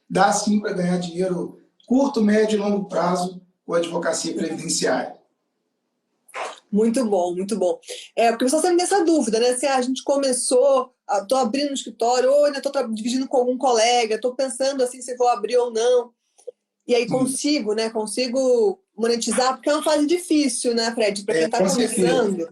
dá sim para ganhar dinheiro curto, médio e longo prazo com a advocacia previdenciária. Muito bom, muito bom. Porque o pessoal sempre tem essa dúvida, né? Se a gente começou, estou abrindo um escritório, ou ainda estou dividindo com algum colega, estou pensando assim se vou abrir ou não. E aí consigo, né? Consigo monetizar, porque é uma fase difícil, né, Fred? Para quem está começando.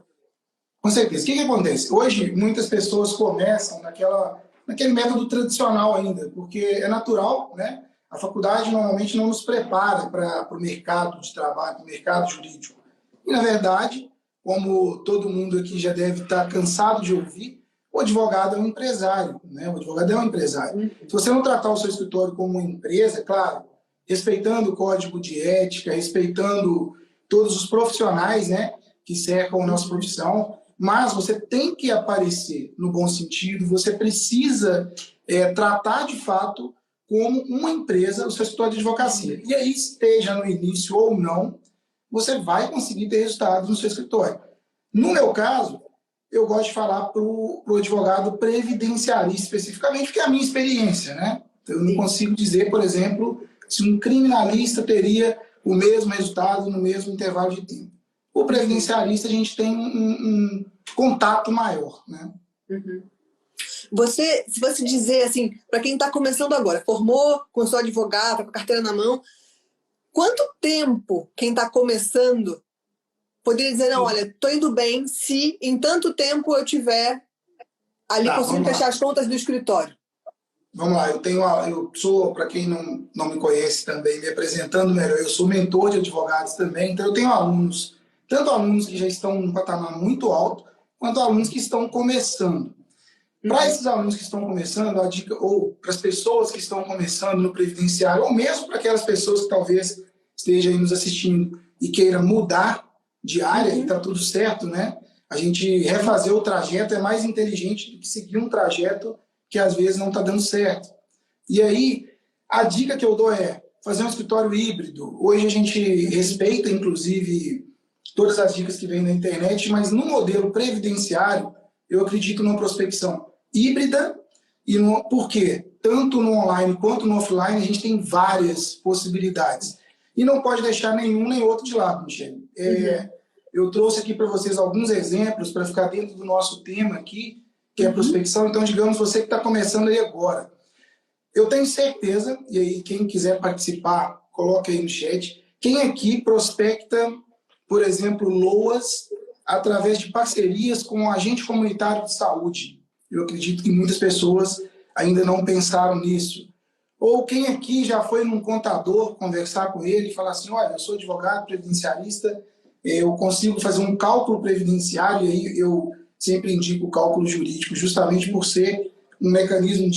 Com certeza. O que acontece? Hoje, muitas pessoas começam naquele método tradicional ainda, porque é natural, né? A faculdade normalmente não nos prepara para o mercado de trabalho, para o mercado jurídico. E, na verdade, como todo mundo aqui já deve estar cansado de ouvir, o advogado é um empresário, né? O advogado é um empresário. Se você não tratar o seu escritório como uma empresa, claro, respeitando o código de ética, respeitando todos os profissionais, né, que cercam a nossa profissão, mas você tem que aparecer no bom sentido, você precisa tratar de fato como uma empresa o seu escritório de advocacia. E aí, esteja no início ou não, você vai conseguir ter resultados no seu escritório. No meu caso, eu gosto de falar para o advogado previdenciarista especificamente, porque é a minha experiência, né? Eu não consigo dizer, por exemplo, se um criminalista teria o mesmo resultado no mesmo intervalo de tempo. O previdenciarista, a gente tem um contato maior, né? Uhum. Se você dizer assim, para quem está começando agora, formou, começou advogado, com a carteira na mão, quanto tempo quem está começando poderia dizer, não, olha, estou indo bem se em tanto tempo eu tiver ali conseguindo fechar as contas do escritório? Vamos lá, eu sou, para quem não me conhece também, me apresentando melhor, eu sou mentor de advogados também, então eu tenho alunos, tanto alunos que já estão num patamar muito alto, quanto alunos que estão começando. Para esses alunos que estão começando, a dica, ou para as pessoas que estão começando no previdenciário, ou mesmo para aquelas pessoas que talvez estejam aí nos assistindo e queiram mudar de área, e está tudo certo, né? A gente refazer o trajeto é mais inteligente do que seguir um trajeto que às vezes não está dando certo. E aí, a dica que eu dou é fazer um escritório híbrido. Hoje a gente respeita, inclusive, todas as dicas que vêm na internet, mas no modelo previdenciário, eu acredito numa prospecção híbrida. Por quê? Tanto no online quanto no offline, a gente tem várias possibilidades. E não pode deixar nenhum nem outro de lado, Michele. Eu trouxe aqui para vocês alguns exemplos para ficar dentro do nosso tema aqui, que é a prospecção. Então, digamos, você que está começando aí agora. Eu tenho certeza, e aí quem quiser participar, coloca aí no chat, quem aqui prospecta, por exemplo, LOAS, através de parcerias com um agente comunitário de saúde? Eu acredito que muitas pessoas ainda não pensaram nisso. Ou quem aqui já foi num contador conversar com ele e falar assim, olha, eu sou advogado previdenciarista, eu consigo fazer um cálculo previdenciário, e aí eu sempre indico o cálculo jurídico, justamente por ser um mecanismo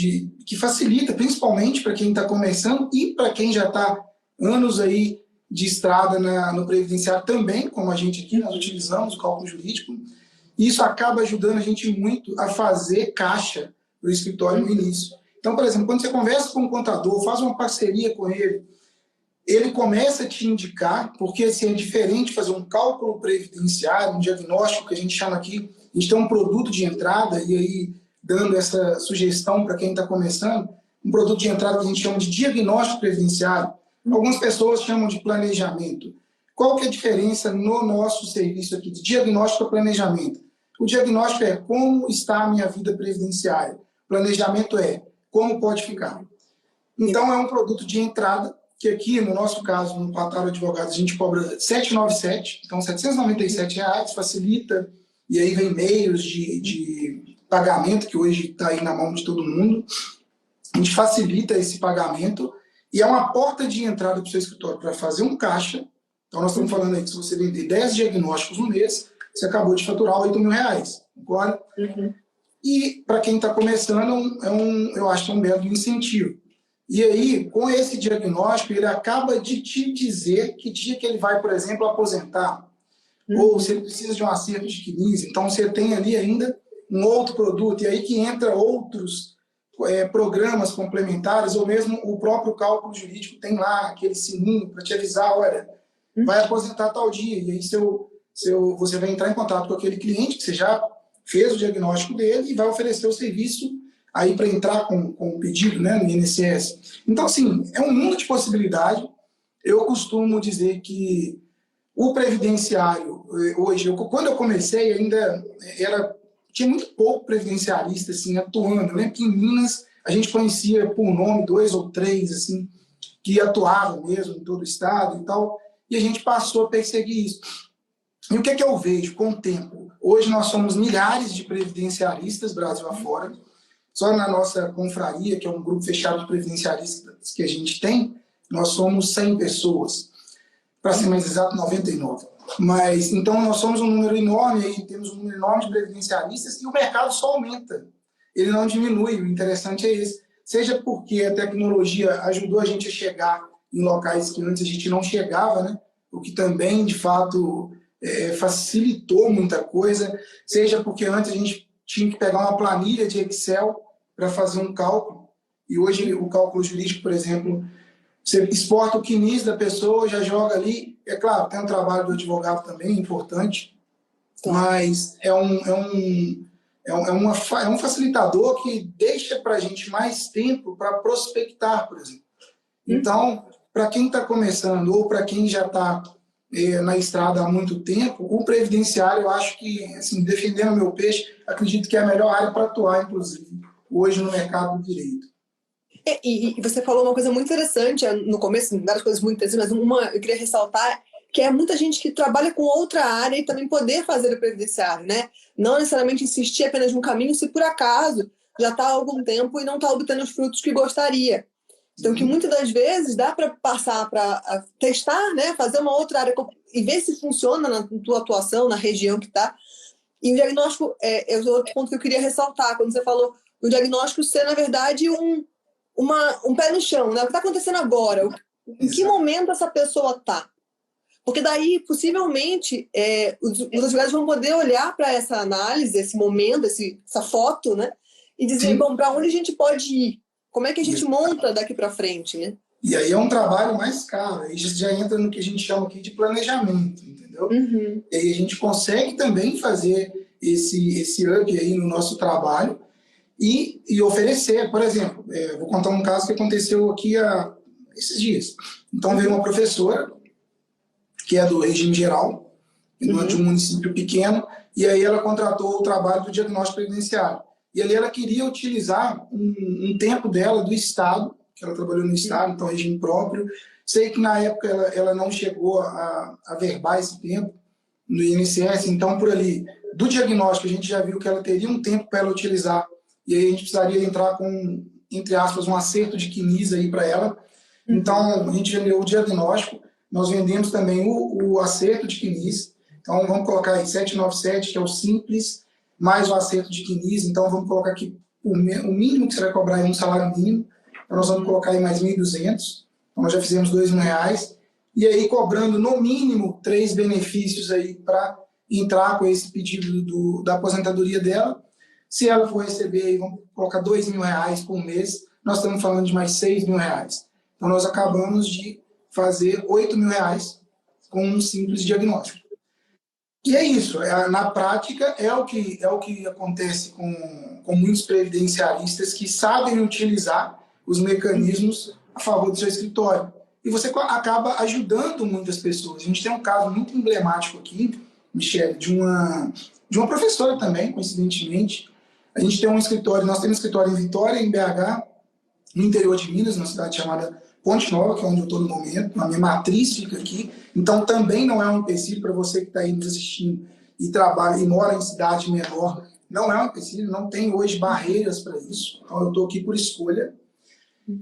que facilita, principalmente para quem está começando e para quem já está anos aí de estrada no previdenciário também, como a gente aqui, nós utilizamos o cálculo jurídico, e isso acaba ajudando a gente muito a fazer caixa do escritório no início. Então, por exemplo, quando você conversa com um contador, faz uma parceria com ele, ele começa a te indicar, porque assim, é diferente fazer um cálculo previdenciário, um diagnóstico que a gente chama aqui, a gente tem um produto de entrada, e aí dando essa sugestão para quem está começando, um produto de entrada que a gente chama de diagnóstico previdenciário. Algumas pessoas chamam de planejamento. Qual que é a diferença no nosso serviço aqui de diagnóstico e planejamento? O diagnóstico é como está a minha vida previdenciária. O planejamento é como pode ficar. Então, é um produto de entrada, que aqui, no nosso caso, no Plataro Advogados, a gente cobra R$ 797, então R$ 797, facilita, e aí vem meios de pagamento, que hoje está aí na mão de todo mundo. A gente facilita esse pagamento, e é uma porta de entrada para o seu escritório para fazer um caixa. Então, nós estamos falando aí que se você vender 10 diagnósticos no mês, você acabou de faturar R$ 8.000. Agora, e para quem está começando, eu acho que é um belo incentivo. E aí, com esse diagnóstico, ele acaba de te dizer que dia que ele vai, por exemplo, aposentar, ou se ele precisa de um acerto de 15. Então, você tem ali ainda um outro produto, e aí que entra outros programas complementares, ou mesmo o próprio cálculo jurídico tem lá aquele sininho para te avisar, olha, vai aposentar tal dia, e aí você vai entrar em contato com aquele cliente que você já fez o diagnóstico dele e vai oferecer o serviço aí para entrar com o pedido, né, no INSS. Então, assim, é um mundo de possibilidade. Eu costumo dizer que o previdenciário, hoje, quando eu comecei, ainda tinha muito pouco previdenciarista assim, atuando. Eu lembro que em Minas a gente conhecia por nome 2 ou 3 assim, que atuavam mesmo em todo o estado e tal, e a gente passou a perseguir isso. E o que é que eu vejo com o tempo? Hoje nós somos milhares de previdenciaristas, Brasil afora. Só na nossa confraria, que é um grupo fechado de previdenciaristas que a gente tem, nós somos 100 pessoas. Para ser mais exato, 99. Mas, então, nós somos um número enorme, aí temos um número enorme de previdenciaristas e o mercado só aumenta. Ele não diminui, o interessante é esse. Seja porque a tecnologia ajudou a gente a chegar em locais que antes a gente não chegava, né? O que também, de fato, facilitou muita coisa, seja porque antes a gente tinha que pegar uma planilha de Excel para fazer um cálculo, e hoje o cálculo jurídico, por exemplo, você exporta o CNIS da pessoa, já joga ali, é claro, tem um trabalho do advogado também, importante, mas é um facilitador que deixa para a gente mais tempo para prospectar, por exemplo. Então, para quem está começando ou para quem já está na estrada há muito tempo, o previdenciário, eu acho que, assim, defendendo o meu peixe, acredito que é a melhor área para atuar, inclusive, hoje no mercado do direito. E você falou uma coisa muito interessante no começo, várias coisas muito interessantes, mas uma eu queria ressaltar, que é muita gente que trabalha com outra área e também poder fazer o previdenciário, né? Não necessariamente insistir apenas num caminho se por acaso já está há algum tempo e não está obtendo os frutos que gostaria. Então, que muitas das vezes dá para passar para testar, né? Fazer uma outra área e ver se funciona na tua atuação, na região que está. E o diagnóstico, é outro ponto que eu queria ressaltar, quando você falou o diagnóstico ser, na verdade, um pé no chão, né? O que está acontecendo agora? Em que momento essa pessoa está? Porque daí, possivelmente, os advogados vão poder olhar para essa análise, esse momento, essa foto, né? E dizer, bom, para onde a gente pode ir? Como é que a gente monta daqui para frente, né? E aí é um trabalho mais caro, aí já entra no que a gente chama aqui de planejamento, entendeu? E aí a gente consegue também fazer esse up aí no nosso trabalho e oferecer, por exemplo, vou contar um caso que aconteceu aqui há esses dias. Então veio uma professora, que é do regime geral, de um município pequeno, e aí ela contratou o trabalho do diagnóstico previdenciário. E ali ela queria utilizar um tempo dela do Estado, que ela trabalhou no Estado, então regime próprio. Sei que na época ela não chegou a verbar esse tempo no INSS, então por ali, do diagnóstico, a gente já viu que ela teria um tempo para ela utilizar, e aí a gente precisaria entrar com, entre aspas, um acerto de CNIS aí para ela. Então, a gente vendeu o diagnóstico, nós vendemos também o acerto de CNIS, então vamos colocar aí 797, que é o simples, mais o acerto de CNIS, então vamos colocar aqui o mínimo que você vai cobrar é um salário mínimo, então nós vamos colocar aí mais 1.200, então nós já fizemos R$2.000, e aí cobrando no mínimo 3 benefícios aí para entrar com esse pedido da aposentadoria dela. Se ela for receber, aí, vamos colocar R$2.000 por mês, nós estamos falando de mais R$6.000. Então nós acabamos de fazer R$8.000 com um simples diagnóstico. E é isso, na prática é o que acontece com muitos previdenciaristas que sabem utilizar os mecanismos a favor do seu escritório. E você acaba ajudando muitas pessoas. A gente tem um caso muito emblemático aqui, Michele, de uma professora também, coincidentemente. A gente tem um escritório, nós temos um escritório em Vitória, em BH, no interior de Minas, numa cidade chamada Ponte Nova, que é onde eu estou no momento, a minha matriz fica aqui, então também não é um empecilho para você que está aí nos assistindo e trabalha e mora em cidade menor, não é um empecilho, não tem hoje barreiras para isso, então eu estou aqui por escolha.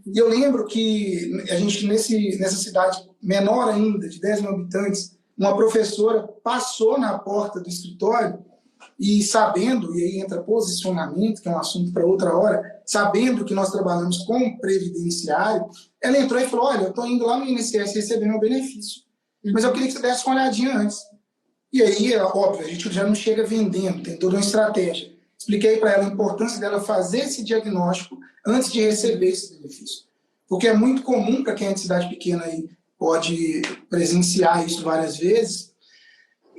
E eu lembro que a gente, nessa cidade menor ainda, de 10 mil habitantes, uma professora passou na porta do escritório e sabendo, e aí entra posicionamento, que é um assunto para outra hora, sabendo que nós trabalhamos com previdenciário, ela entrou e falou, olha, eu estou indo lá no INSS receber meu benefício, mas eu queria que você desse uma olhadinha antes. E aí, óbvio, a gente já não chega vendendo, tem toda uma estratégia. Expliquei para ela a importância dela fazer esse diagnóstico antes de receber esse benefício. Porque é muito comum, para quem é de cidade pequena aí, pode presenciar isso várias vezes,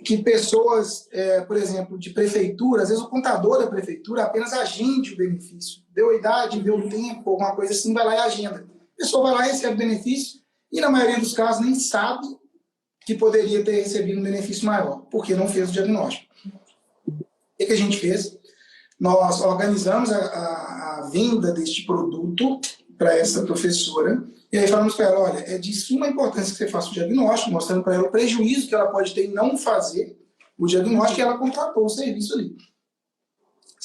que pessoas, por exemplo, de prefeitura, às vezes o contador da prefeitura apenas agende o benefício. Deu a idade, deu o tempo, alguma coisa assim, vai lá e agenda. A pessoa vai lá e recebe o benefício e, na maioria dos casos, nem sabe que poderia ter recebido um benefício maior, porque não fez o diagnóstico. O que a gente fez? Nós organizamos a venda deste produto para essa professora, e aí falamos para ela, olha, é de suma importância que você faça o diagnóstico, mostrando para ela o prejuízo que ela pode ter em não fazer o diagnóstico, e ela contratou o serviço ali.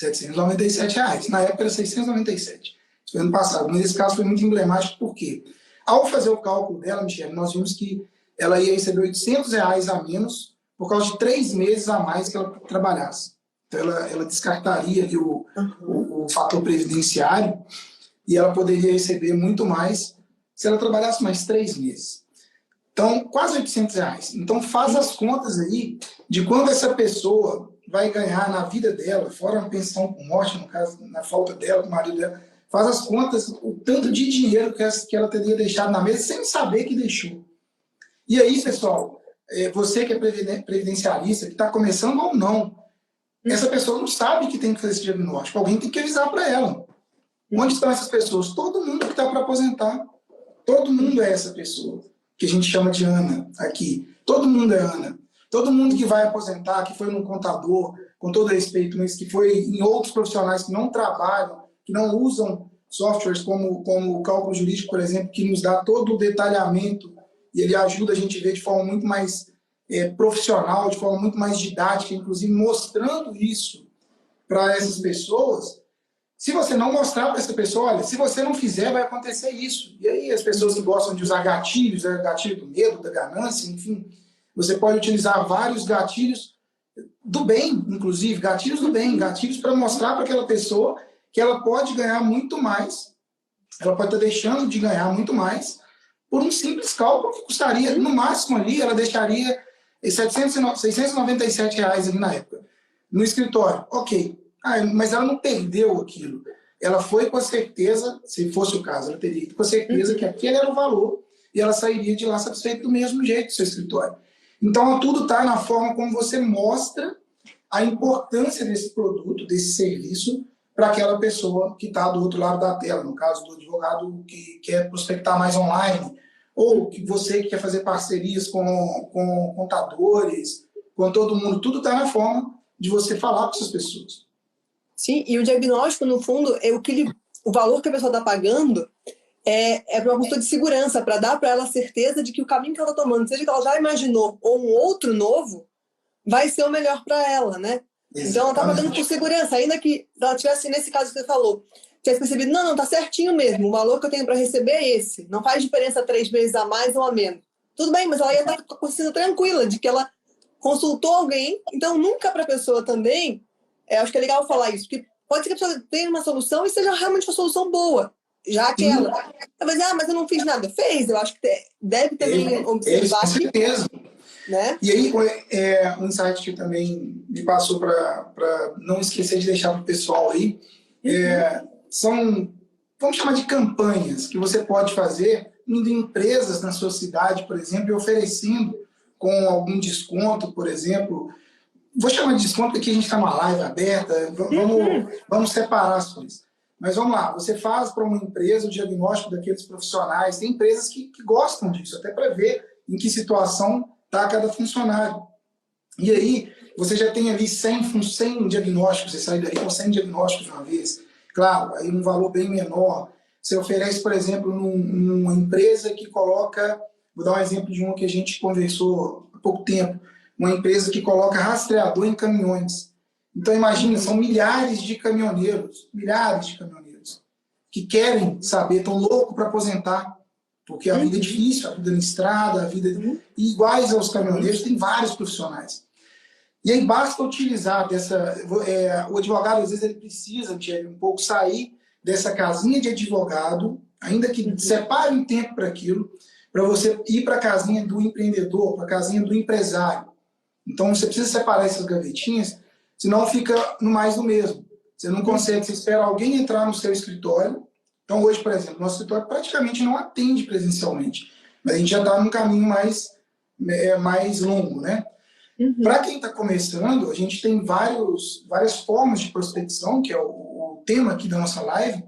R$797. Na época era 697. Isso foi ano passado. Mas esse caso foi muito emblemático, porque ao fazer o cálculo dela, Michele, nós vimos que ela ia receber R$800 a menos por causa de 3 meses a mais que ela trabalhasse. Então, ela descartaria ali o fator previdenciário e ela poderia receber muito mais se ela trabalhasse mais 3 meses. Então, quase R$800. Então, faz as contas aí de quanto essa pessoa vai ganhar na vida dela, fora uma pensão por morte, no caso, na falta dela, do marido dela. Faz as contas, o tanto de dinheiro que ela teria deixado na mesa sem saber que deixou. E aí, pessoal, você que é previdenciarista, que está começando ou não, essa pessoa não sabe que tem que fazer esse diagnóstico. Alguém tem que avisar para ela. Onde estão essas pessoas? Todo mundo que está para aposentar. Todo mundo é essa pessoa, que a gente chama de Ana aqui. Todo mundo é Ana. Todo mundo que vai aposentar, que foi num contador, com todo respeito, mas que foi em outros profissionais que não trabalham, que não usam softwares como o cálculo jurídico, por exemplo, que nos dá todo o detalhamento e ele ajuda a gente a ver de forma muito mais profissional, de forma muito mais didática, inclusive mostrando isso para essas pessoas. Se você não mostrar para essa pessoa, olha, se você não fizer, vai acontecer isso. E aí as pessoas que gostam de usar gatilhos, gatilho do medo, da ganância, enfim, você pode utilizar vários gatilhos do bem, inclusive, gatilhos do bem, gatilhos para mostrar para aquela pessoa que ela pode ganhar muito mais, ela pode estar deixando de ganhar muito mais por um simples cálculo que custaria, no máximo ali, ela deixaria R$697 ali na época, no escritório. Ok, mas ela não perdeu aquilo. Ela foi com certeza, se fosse o caso, ela teria com certeza que aquele era o valor e ela sairia de lá satisfeita do mesmo jeito do seu escritório. Então, tudo está na forma como você mostra a importância desse produto, desse serviço, para aquela pessoa que está do outro lado da tela, no caso do advogado que quer prospectar mais online, ou que você que quer fazer parcerias com contadores, com todo mundo, tudo está na forma de você falar com essas pessoas. Sim, e o diagnóstico, no fundo, é o valor que a pessoa está pagando é para uma consulta de segurança, para dar para ela a certeza de que o caminho que ela está tomando, seja que ela já imaginou ou um outro novo, vai ser o melhor para ela, né? Exatamente. Então, ela está pagando por segurança, ainda que ela tivesse, nesse caso que você falou, tivesse percebido, não, está certinho mesmo, o valor que eu tenho para receber é esse, não faz diferença 3 meses a mais ou a menos. Tudo bem, mas ela ia estar com a consciência tranquila de que ela consultou alguém, então nunca para a pessoa também, acho que é legal falar isso, porque pode ser que a pessoa tenha uma solução e seja realmente uma solução boa, já que ela vai dizer, mas eu não fiz nada. Fez, eu acho que deve também observar. Com certeza. Né? E aí, um insight que também me passou para não esquecer de deixar para o pessoal aí, são, vamos chamar de campanhas, que você pode fazer indo em empresas na sua cidade, por exemplo, e oferecendo com algum desconto, por exemplo. Vou chamar de desconto porque a gente está numa live aberta, vamos separar as coisas. Mas vamos lá, você faz para uma empresa o diagnóstico daqueles profissionais, tem empresas que gostam disso, até para ver em que situação está cada funcionário. E aí, você já tem ali 100 diagnósticos, você sai daí com 100 diagnósticos de uma vez. Claro, aí um valor bem menor. Você oferece, por exemplo, numa empresa que coloca, vou dar um exemplo de uma que a gente conversou há pouco tempo, uma empresa que coloca rastreador em caminhões. Então, imagina, são milhares de caminhoneiros, que querem saber, estão loucos para aposentar, porque a vida é difícil, a vida na estrada, a vida... E iguais aos caminhoneiros, tem vários profissionais. E aí basta utilizar o advogado, às vezes, ele precisa de um pouco sair dessa casinha de advogado, ainda que separe um tempo para aquilo, para você ir para a casinha do empreendedor, para a casinha do empresário. Então, você precisa separar essas gavetinhas, senão fica no mais do mesmo. Você não consegue, você espera alguém entrar no seu escritório. Então, hoje, por exemplo, nosso escritório praticamente não atende presencialmente, mas a gente já está num caminho mais longo, né? Para quem está começando, a gente tem várias formas de prospecção, que é o tema aqui da nossa live.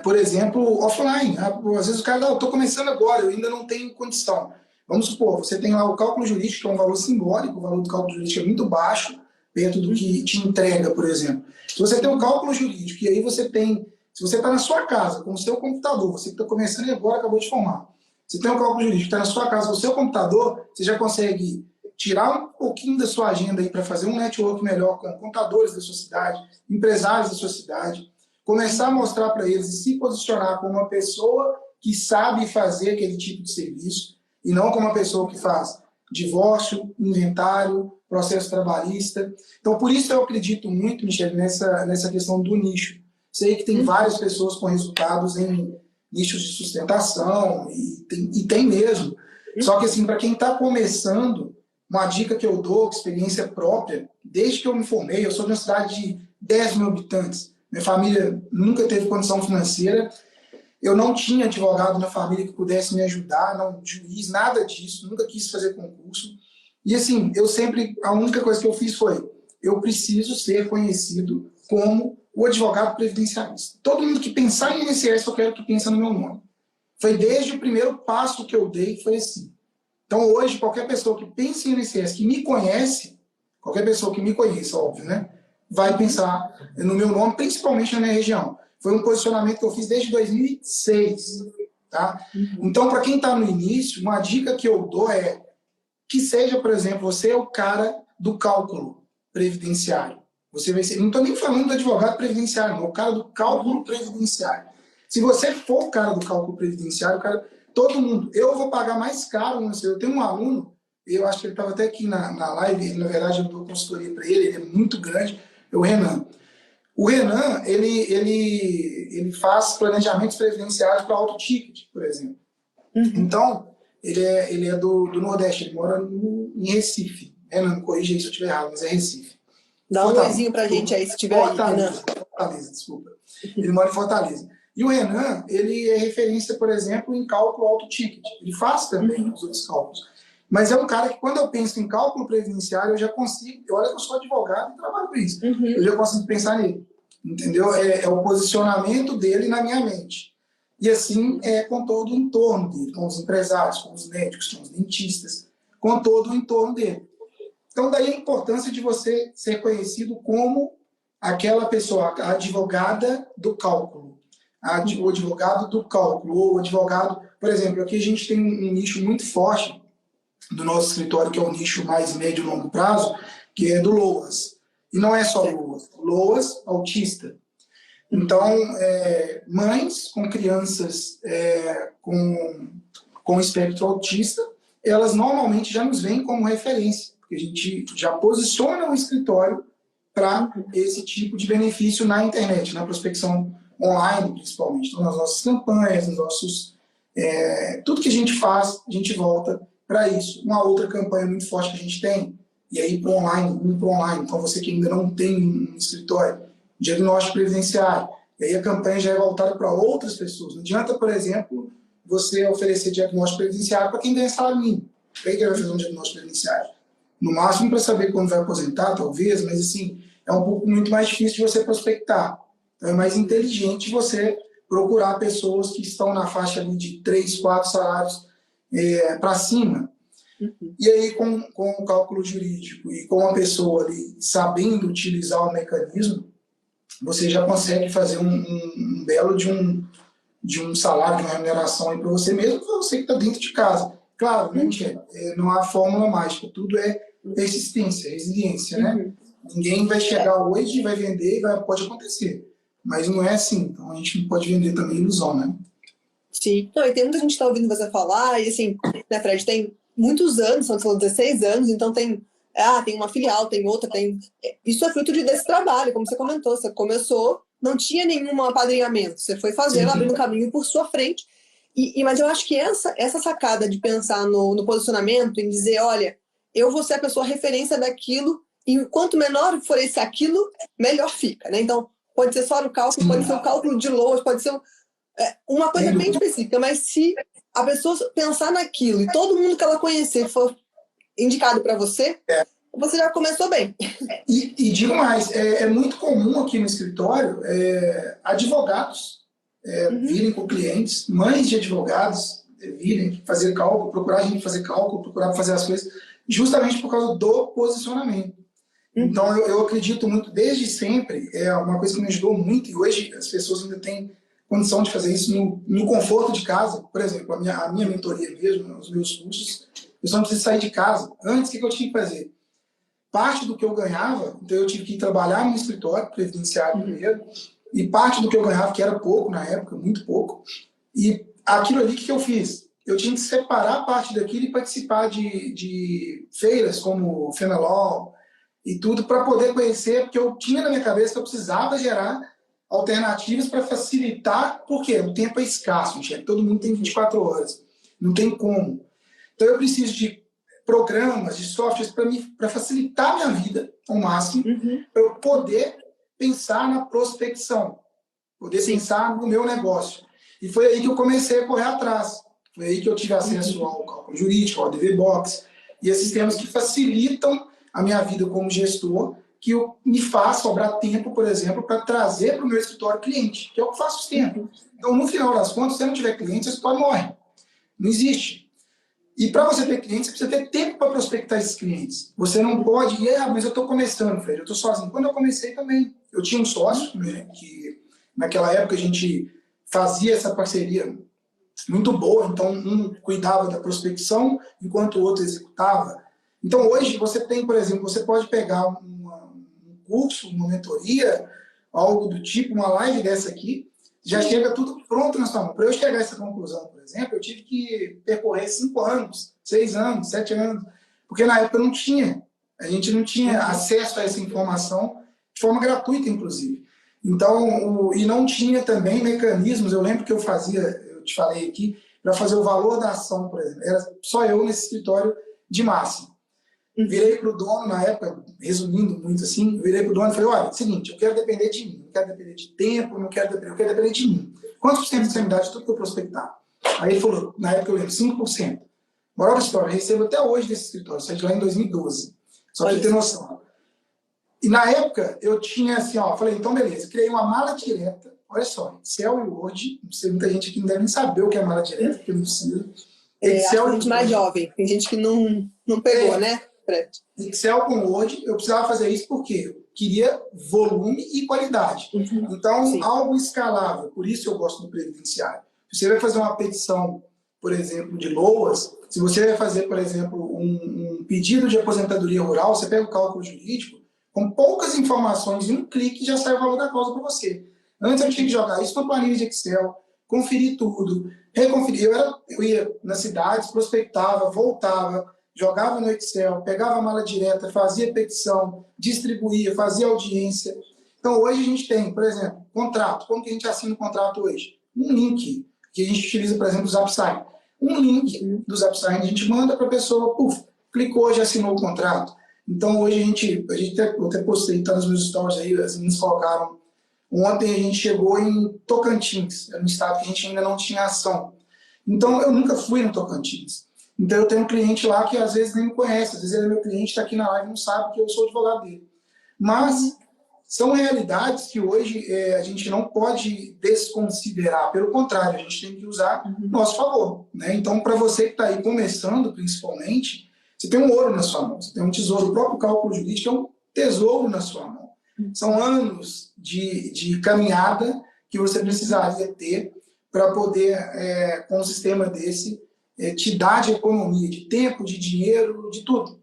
Por exemplo, offline. Às vezes o cara, eu estou começando agora, eu ainda não tenho condição. Vamos supor, você tem lá o cálculo jurídico, que é um valor simbólico, o valor do cálculo jurídico é muito baixo, perto do que te entrega, por exemplo. Se você tem um cálculo jurídico, e aí você tem, se você está na sua casa, com o seu computador, você que está começando agora, acabou de formar, você tem um cálculo jurídico, está na sua casa, com o seu computador, você já consegue tirar um pouquinho da sua agenda aí para fazer um network melhor com contadores da sua cidade, empresários da sua cidade, começar a mostrar para eles e se posicionar como uma pessoa que sabe fazer aquele tipo de serviço e não como uma pessoa que faz divórcio, inventário, processo trabalhista. Então, por isso eu acredito muito, Michele, nessa questão do nicho. Sei que tem várias pessoas com resultados em nichos de sustentação, e tem mesmo. Só que, assim, para quem está começando, uma dica que eu dou, experiência própria, desde que eu me formei, eu sou de uma cidade de 10 mil habitantes. Minha família nunca teve condição financeira. Eu não tinha advogado na família que pudesse me ajudar, não juiz, nada disso. Nunca quis fazer concurso. E assim, a única coisa que eu fiz foi, eu preciso ser conhecido como o advogado previdenciarista. Todo mundo que pensar em INSS, eu quero que pense no meu nome. Foi desde o primeiro passo que eu dei, foi assim. Então hoje, qualquer pessoa que pense em INSS, que me conhece, qualquer pessoa que me conheça, óbvio, né? Vai pensar no meu nome, principalmente na minha região. Foi um posicionamento que eu fiz desde 2006. Tá? Então, para quem está no início, uma dica que eu dou é que seja, por exemplo, você é o cara do cálculo previdenciário. Você vai ser, não estou nem falando do advogado previdenciário, não, o cara do cálculo previdenciário. Se você for o cara do cálculo previdenciário, todo mundo, eu vou pagar mais caro. Não sei, eu tenho um aluno, eu acho que ele estava até aqui na live, na verdade eu dou consultoria para ele é muito grande, é o Renan. O Renan, ele faz planejamentos previdenciários para auto ticket, por exemplo. Então, ele é do Nordeste, ele mora em Recife. Renan, me corrija aí se eu estiver errado, mas é Recife. Dá um oizinho pra gente aí, se tiver aí, Renan. Fortaleza, desculpa. Ele mora em Fortaleza. E o Renan, ele é referência, por exemplo, em cálculo auto ticket. Ele faz também os outros cálculos. Mas é um cara que, quando eu penso em cálculo previdenciário, eu já consigo... Olha que eu sou advogado e trabalho com isso. Eu já consigo pensar nele. Entendeu? É o posicionamento dele na minha mente. E assim é com todo o entorno dele, com os empresários, com os médicos, com os dentistas, com todo o entorno dele. Então, daí a importância de você ser conhecido como aquela pessoa, a advogada do cálculo. O advogado do cálculo, ou o advogado... Por exemplo, aqui a gente tem um nicho muito forte do nosso escritório, que é o nicho mais médio e longo prazo, que é do LOAS. E não é só LOAS autista. Então, mães com crianças com espectro autista, elas normalmente já nos veem como referência, porque a gente já posiciona o escritório para esse tipo de benefício na internet, na prospecção online, principalmente. Então, nas nossas campanhas, nos nossos... tudo que a gente faz, a gente volta para isso. Uma outra campanha muito forte que a gente tem, e aí para online, então você que ainda não tem um escritório, diagnóstico previdenciário, e aí a campanha já é voltada para outras pessoas. Não adianta, por exemplo, você oferecer diagnóstico previdenciário para quem ganha salário mínimo. Quem vai fazer um diagnóstico previdenciário? No máximo para saber quando vai aposentar, talvez, mas assim, é um pouco muito mais difícil de você prospectar. Então é mais inteligente você procurar pessoas que estão na faixa ali de 3, 4 salários para cima. E aí, com o cálculo jurídico e com a pessoa ali sabendo utilizar o mecanismo, você já consegue fazer um belo de um salário, de uma remuneração para você mesmo, para você que está dentro de casa. Claro, né, Michele? Não há fórmula mágica, tudo é persistência, resiliência, né? Ninguém vai chegar hoje, vai vender, pode acontecer. Mas não é assim, então a gente não pode vender também ilusão, né? Sim. Não, e tem muita gente que está ouvindo você falar, e assim, né, Fred, tem muitos anos, são 16 anos, então tem uma filial, tem outra, isso é fruto desse trabalho, como você comentou, você começou, não tinha nenhum apadrinhamento, você foi fazendo, abrindo caminho por sua frente, mas eu acho que essa sacada de pensar no posicionamento, em dizer, olha, eu vou ser a pessoa referência daquilo, e quanto menor for esse aquilo, melhor fica, né? Então, pode ser só no cálculo, pode ser o cálculo de LOAS, pode ser uma coisa bem específica, mas se a pessoa pensar naquilo e todo mundo que ela conhecer for indicado para você, você já começou bem. E digo mais, é muito comum aqui no escritório advogados virem com clientes, mães de advogados virem fazer cálculo, procurar a gente fazer cálculo, procurar fazer as coisas, justamente por causa do posicionamento. Então, eu acredito muito, desde sempre, é uma coisa que me ajudou muito, e hoje as pessoas ainda têm condição de fazer isso no conforto de casa. Por exemplo, a minha mentoria mesmo, os meus cursos, eu só não preciso sair de casa. Antes, o que eu tinha que fazer? Parte do que eu ganhava, então eu tive que trabalhar no escritório previdenciário primeiro, e parte do que eu ganhava, que era pouco na época, muito pouco, e aquilo ali, o que eu fiz? Eu tinha que separar parte daquilo e participar de feiras como Fenelol e tudo, para poder conhecer, porque eu tinha na minha cabeça que eu precisava gerar alternativas para facilitar, porque o tempo é escasso, gente. Todo mundo tem 24 horas, não tem como. Então eu preciso de programas, de softwares para facilitar a minha vida ao máximo, para eu poder pensar na prospecção, poder pensar no meu negócio. E foi aí que eu comecei a correr atrás. Foi aí que eu tive acesso ao cálculo jurídico, ao DV Box, e esses sistemas que facilitam a minha vida como gestor, que me faz sobrar tempo, por exemplo, para trazer para o meu escritório cliente, que é o que faço tempo. Então, no final das contas, se você não tiver cliente, seu escritório morre. Não existe. E para você ter clientes, você precisa ter tempo para prospectar esses clientes. Você não pode, mas eu estou começando, Fred, eu estou sozinho. Quando eu comecei também, eu tinha um sócio, né, que naquela época a gente fazia essa parceria muito boa, então um cuidava da prospecção, enquanto o outro executava. Então hoje você tem, por exemplo, você pode pegar um curso, uma mentoria, algo do tipo, uma live dessa aqui, já chega tudo pronto na sua mão. Para eu chegar a essa conclusão, por exemplo, eu tive que percorrer 5 anos, 6 anos, 7 anos, porque na época não tinha. A gente não tinha acesso a essa informação de forma gratuita, inclusive. Então, e não tinha também mecanismos, eu lembro que eu fazia, eu te falei aqui, para fazer o valor da ação, por exemplo. Era só eu nesse escritório de máximo. Virei para o dono, na época, resumindo muito assim, virei para o dono e falei, olha, seguinte, eu quero depender de mim, não quero depender de tempo, eu quero depender de mim. Quantos por cento você me dá de tudo que eu prospectar? Aí ele falou, na época eu lembro, 5%. Moral da história, eu recebo até hoje desse escritório, saí de lá em 2012, só para você ter noção. E na época eu tinha assim, ó, falei, então beleza, criei uma mala direta, olha só, Excel e Word, não sei, muita gente aqui não deve nem saber o que é mala direta, porque não precisa. Excel, gente mais jovem, tem gente que não pegou, né? Excel com Word, eu precisava fazer isso porque eu queria volume e qualidade. Então, algo escalável, por isso eu gosto do previdenciário. Se você vai fazer uma petição, por exemplo, de LOAS, se você vai fazer, por exemplo, um pedido de aposentadoria rural, você pega o cálculo jurídico, com poucas informações, em um clique já sai o valor da causa para você. Antes eu tinha que jogar isso na planilha de Excel, conferir tudo, reconferir. Eu ia nas cidades, prospectava, voltava, jogava no Excel, pegava a mala direta, fazia petição, distribuía, fazia audiência. Então, hoje a gente tem, por exemplo, contrato. Como que a gente assina o contrato hoje? Um link, que a gente utiliza, por exemplo, o ZapSign. Um link do ZapSign a gente manda para a pessoa, clicou, já assinou o contrato. Então, hoje eu até postei, está nos meus stories aí, as meninas colocaram. Ontem a gente chegou em Tocantins, era um estado que a gente ainda não tinha ação. Então, eu nunca fui no Tocantins. Então, eu tenho um cliente lá que às vezes nem me conhece, às vezes ele é meu cliente, está aqui na live e não sabe que eu sou advogado dele. Mas são realidades que hoje a gente não pode desconsiderar, pelo contrário, a gente tem que usar a nosso favor. Né? Então, para você que está aí começando, principalmente, você tem um ouro na sua mão, você tem um tesouro. O próprio cálculo jurídico é um tesouro na sua mão. São anos de caminhada que você precisaria ter para poder, com um sistema desse, te dar de economia, de tempo, de dinheiro, de tudo.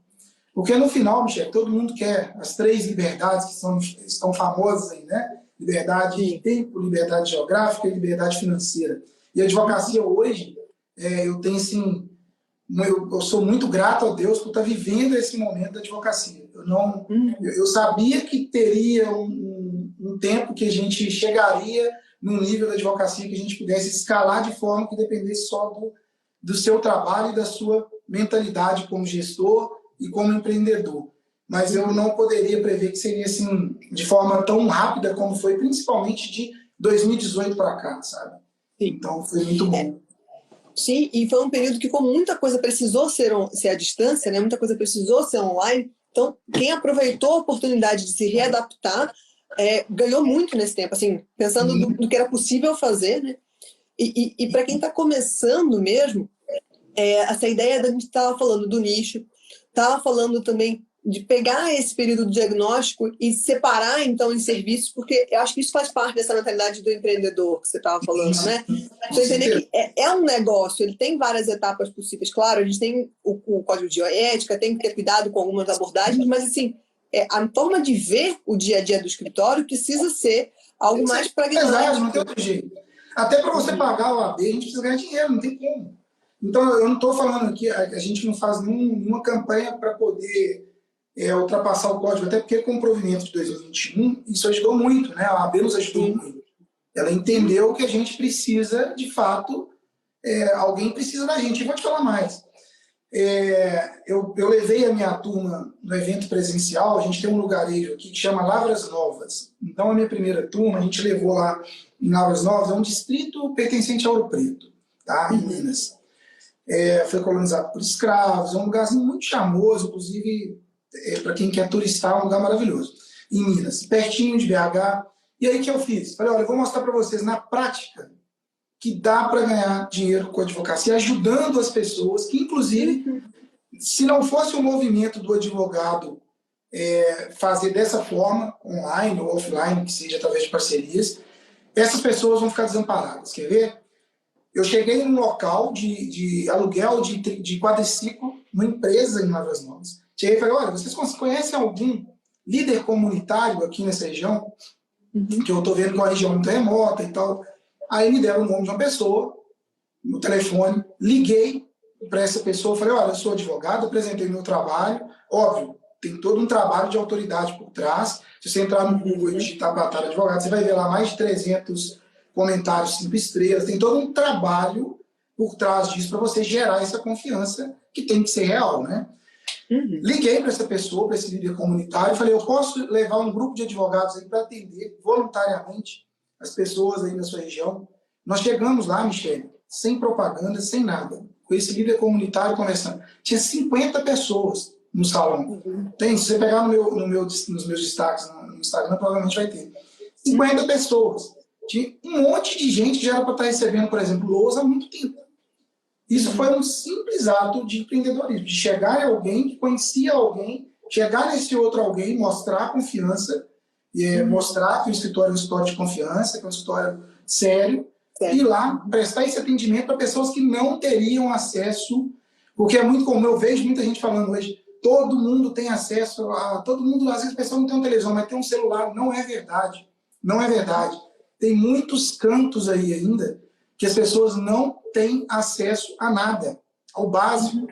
Porque no final, Michel, todo mundo quer as 3 liberdades que estão famosas aí, né? Liberdade de tempo, liberdade geográfica e liberdade financeira. E a advocacia hoje, eu tenho assim, eu sou muito grato a Deus por estar vivendo esse momento da advocacia. Eu sabia que teria um tempo que a gente chegaria num nível da advocacia que a gente pudesse escalar de forma que dependesse só do seu trabalho e da sua mentalidade como gestor e como empreendedor. Mas eu não poderia prever que seria assim, de forma tão rápida como foi, principalmente de 2018 para cá, sabe? Então, foi muito bom. Sim, e foi um período que, como muita coisa precisou ser à distância, né? Muita coisa precisou ser online, então quem aproveitou a oportunidade de se readaptar ganhou muito nesse tempo, assim, pensando no que era possível fazer, né? E para quem está começando mesmo, essa ideia da gente estava falando do nicho, estava falando também de pegar esse período de diagnóstico e separar, então, em serviços, porque eu acho que isso faz parte dessa mentalidade do empreendedor que você estava falando, né? Você entender que é um negócio, ele tem várias etapas possíveis. Claro, a gente tem o código de ética, tem que ter cuidado com algumas abordagens, mas, assim, a forma de ver o dia a dia do escritório precisa ser algo mais pragmático. Não tem outro jeito. Até para você pagar o AB, a gente precisa ganhar dinheiro, não tem como. Então, eu não estou falando aqui, a gente não faz nenhuma campanha para poder ultrapassar o código, até porque com o provimento de 2021, isso ajudou muito, né? A AB nos ajudou muito. Ela entendeu que a gente precisa, de fato, alguém precisa da gente. E vou te falar mais. Eu levei a minha turma no evento presencial, a gente tem um lugarejo aqui que chama Lavras Novas. Então, a minha primeira turma, a gente levou lá em Lavras Novas, é um distrito pertencente a Ouro Preto, tá? Em Minas. Foi colonizado por escravos, é um lugarzinho muito charmoso, inclusive, para quem quer turistar, é um lugar maravilhoso. Em Minas, pertinho de BH. E aí, o que eu fiz? Falei, olha, eu vou mostrar para vocês, na prática, que dá para ganhar dinheiro com a advocacia, ajudando as pessoas, que inclusive, se não fosse o movimento do advogado fazer dessa forma, online ou offline, que seja através de parcerias, essas pessoas vão ficar desamparadas. Quer ver? Eu cheguei num local de aluguel de quadriciclo, numa empresa em Lavras Novas. Cheguei e falei, olha, vocês conhecem algum líder comunitário aqui nessa região? Que eu estou vendo que é uma região muito remota e tal. Aí me deram o nome de uma pessoa, no telefone, liguei para essa pessoa, falei, olha, eu sou advogado, apresentei meu trabalho, óbvio, tem todo um trabalho de autoridade por trás. Se você entrar no Google e digitar Batalha Advogado, você vai ver lá mais de 300 comentários 5 estrelas, tem todo um trabalho por trás disso para você gerar essa confiança que tem que ser real, né? Liguei para essa pessoa, para esse líder comunitário, e falei, eu posso levar um grupo de advogados aí para atender voluntariamente as pessoas aí na sua região. Nós chegamos lá, Michele, sem propaganda, sem nada, com esse líder comunitário conversando. Tinha 50 pessoas no salão. Se você pegar nos meus destaques no Instagram, provavelmente vai ter. 50 pessoas. Tinha um monte de gente que já era para estar recebendo, por exemplo, lousa há muito tempo. Isso foi um simples ato de empreendedorismo, de chegar em alguém que conhecia alguém, chegar nesse outro alguém, mostrar a confiança, mostrar que o escritório é um escritório de confiança, que é um escritório sério, e ir lá prestar esse atendimento para pessoas que não teriam acesso, porque é muito comum, eu vejo muita gente falando hoje, todo mundo tem acesso todo mundo, às vezes a pessoa não tem uma televisão, mas tem um celular. Não é verdade. Não é verdade. Tem muitos cantos aí ainda que as pessoas não têm acesso a nada, ao básico.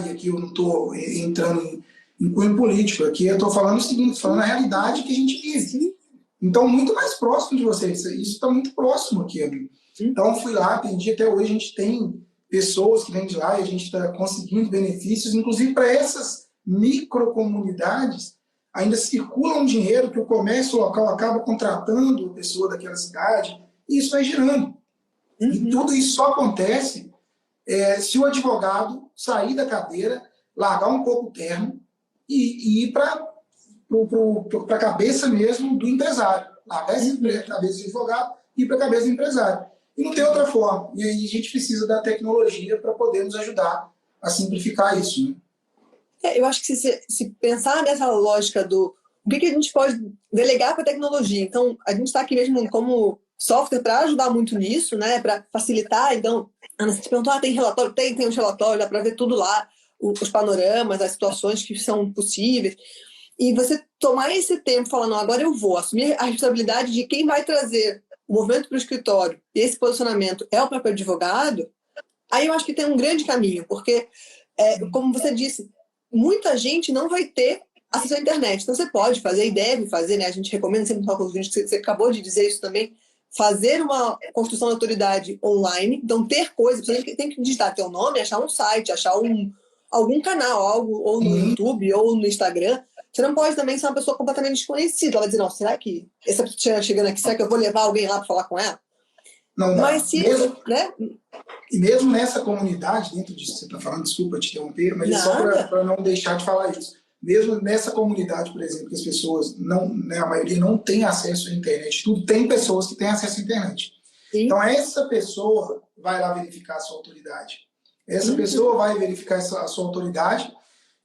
E aqui eu não estou entrando em cunho político, aqui eu estou falando o seguinte, falando a realidade que a gente vive. Então, muito mais próximo de vocês. Isso está muito próximo aqui, amigo. Então, fui lá, atendi, até hoje a gente tem pessoas que vêm de lá e a gente está conseguindo benefícios, inclusive para essas microcomunidades, ainda circula um dinheiro que o comércio local acaba contratando a pessoa daquela cidade, e isso vai girando. E tudo isso só acontece se o advogado sair da cadeira, largar um pouco o terno e ir para a cabeça mesmo do empresário. Largar a cabeça do advogado e ir para a cabeça do empresário. E não tem outra forma. E aí a gente precisa da tecnologia para poder nos ajudar a simplificar isso. Né? Eu acho que se pensar nessa lógica do o que a gente pode delegar para a tecnologia. Então, a gente está aqui mesmo como software para ajudar muito nisso, né? Para facilitar. Então, Ana, você te perguntou, tem relatório? Tem os relatórios, dá para ver tudo lá, os panoramas, as situações que são possíveis. E você tomar esse tempo falando, agora eu vou assumir a responsabilidade de quem vai trazer o movimento para o escritório, e esse posicionamento é o próprio advogado, aí eu acho que tem um grande caminho, porque, como você disse, muita gente não vai ter acesso à internet. Então, você pode fazer e deve fazer, né? A gente recomenda sempre falar com os vídeos, você acabou de dizer isso também, fazer uma construção de autoridade online, então ter coisas, você tem que digitar teu nome, achar um site, achar algum canal, ou no YouTube, ou no Instagram. Você não pode também ser uma pessoa completamente desconhecida. Ela vai dizer, não, será que essa pessoa chegando aqui, será que eu vou levar alguém lá para falar com ela? Não dá. Mas se, mesmo, né? e mesmo nessa comunidade, dentro disso que você está falando, desculpa te interromper, mas é só para não deixar de falar isso. Mesmo nessa comunidade, por exemplo, que as pessoas, não, né, a maioria não tem acesso à internet, tudo tem pessoas que têm acesso à internet. Sim. Então, essa pessoa vai lá verificar a sua autoridade. Essa pessoa vai verificar a sua autoridade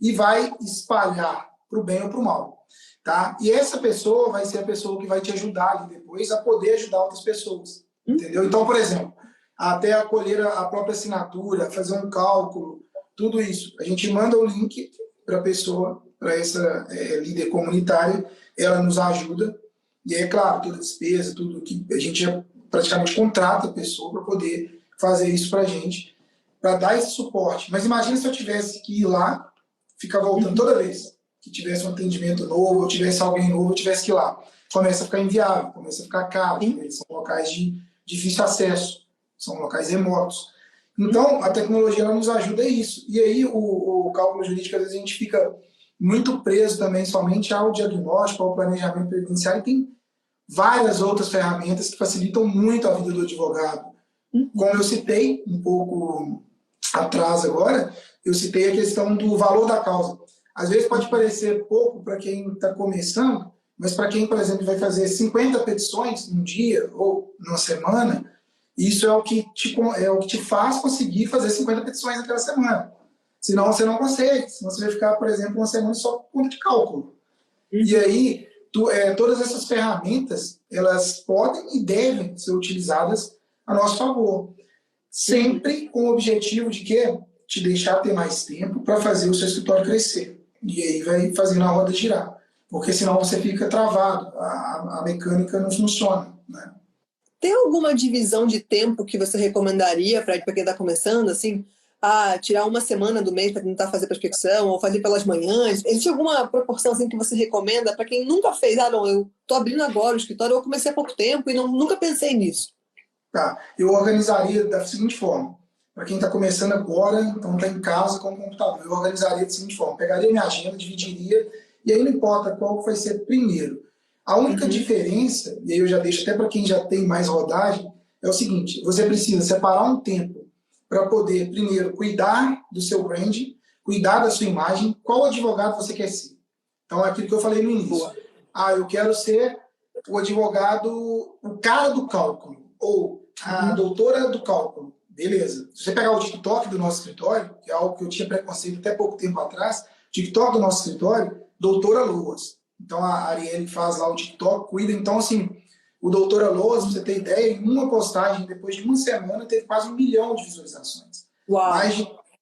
e vai espalhar para o bem ou para o mal. Tá? E essa pessoa vai ser a pessoa que vai te ajudar ali depois a poder ajudar outras pessoas. Entendeu? Então, por exemplo, até acolher a própria assinatura, fazer um cálculo, tudo isso. A gente manda o link para a pessoa, para essa líder comunitária, ela nos ajuda. E é claro, toda despesa, tudo que a gente já praticamente contrata a pessoa para poder fazer isso para a gente, para dar esse suporte. Mas imagina se eu tivesse que ir lá, ficar voltando toda vez que tivesse um atendimento novo, ou tivesse alguém novo, eu tivesse que ir lá. Começa a ficar inviável, começa a ficar caro, porque são locais de difícil acesso, são locais remotos. Então, a tecnologia ela nos ajuda a isso. E aí, o cálculo jurídico, às vezes, a gente fica muito preso também somente ao diagnóstico, ao planejamento previdenciário, e tem várias outras ferramentas que facilitam muito a vida do advogado. Como eu citei um pouco atrás agora, eu citei a questão do valor da causa. Às vezes pode parecer pouco para quem está começando, mas para quem, por exemplo, vai fazer 50 petições num dia ou numa semana, isso é o que te faz conseguir fazer 50 petições naquela semana. Senão você não consegue, senão você vai ficar, por exemplo, uma semana só por conta de cálculo. E aí, todas essas ferramentas, elas podem e devem ser utilizadas a nosso favor. Sempre com o objetivo de quê? Te deixar ter mais tempo para fazer o seu escritório crescer. E aí vai fazendo a roda girar. Porque senão você fica travado, a mecânica não funciona, né? Tem alguma divisão de tempo que você recomendaria, Fred, para quem está começando, assim, tirar uma semana do mês para tentar fazer prospecção, ou fazer pelas manhãs? Existe alguma proporção assim, que você recomenda para quem nunca fez? Não, eu estou abrindo agora o escritório, eu comecei há pouco tempo e nunca pensei nisso. Tá, eu organizaria da seguinte forma. Para quem está começando agora, então está em casa com o computador, eu organizaria da seguinte forma. Pegaria minha agenda, dividiria, e aí não importa qual vai ser primeiro. A única diferença, e aí eu já deixo até para quem já tem mais rodagem, é o seguinte: você precisa separar um tempo para poder, primeiro, cuidar do seu brand, cuidar da sua imagem, qual advogado você quer ser. Então, é aquilo que eu falei no início. Eu quero ser o advogado, o cara do cálculo, ou a doutora do cálculo. Beleza. Se você pegar o TikTok do nosso escritório, que é algo que eu tinha preconceito até pouco tempo atrás, TikTok do nosso escritório, doutora Loas. Então, a Arielle faz lá o TikTok, cuida. Então, assim, o doutora Loas, pra você ter ideia, em uma postagem, depois de uma semana, teve quase 1 milhão de visualizações. Uau.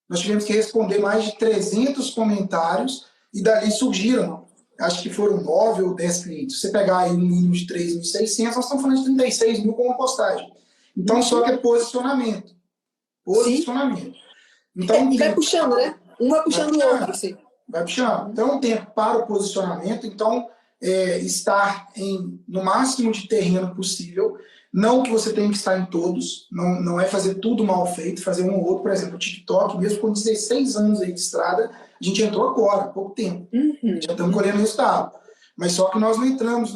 Nós tivemos que responder mais de 300 comentários e dali surgiram, acho que foram 9 ou 10 clientes. Se você pegar aí um mínimo de 3.600, nós estamos falando de 36 mil com uma postagem. Então, só que é posicionamento. Posicionamento. Então, e vai puxando, né? Um vai puxando o outro, assim. Vai puxando. Então, um tempo para o posicionamento. Então, estar no máximo de terreno possível. Não que você tenha que estar em todos. Não é fazer tudo mal feito, fazer um ou outro. Por exemplo, o TikTok, mesmo com 16 anos aí de estrada, a gente entrou agora, há pouco tempo. Já estamos colhendo resultado. Mas só que nós não entramos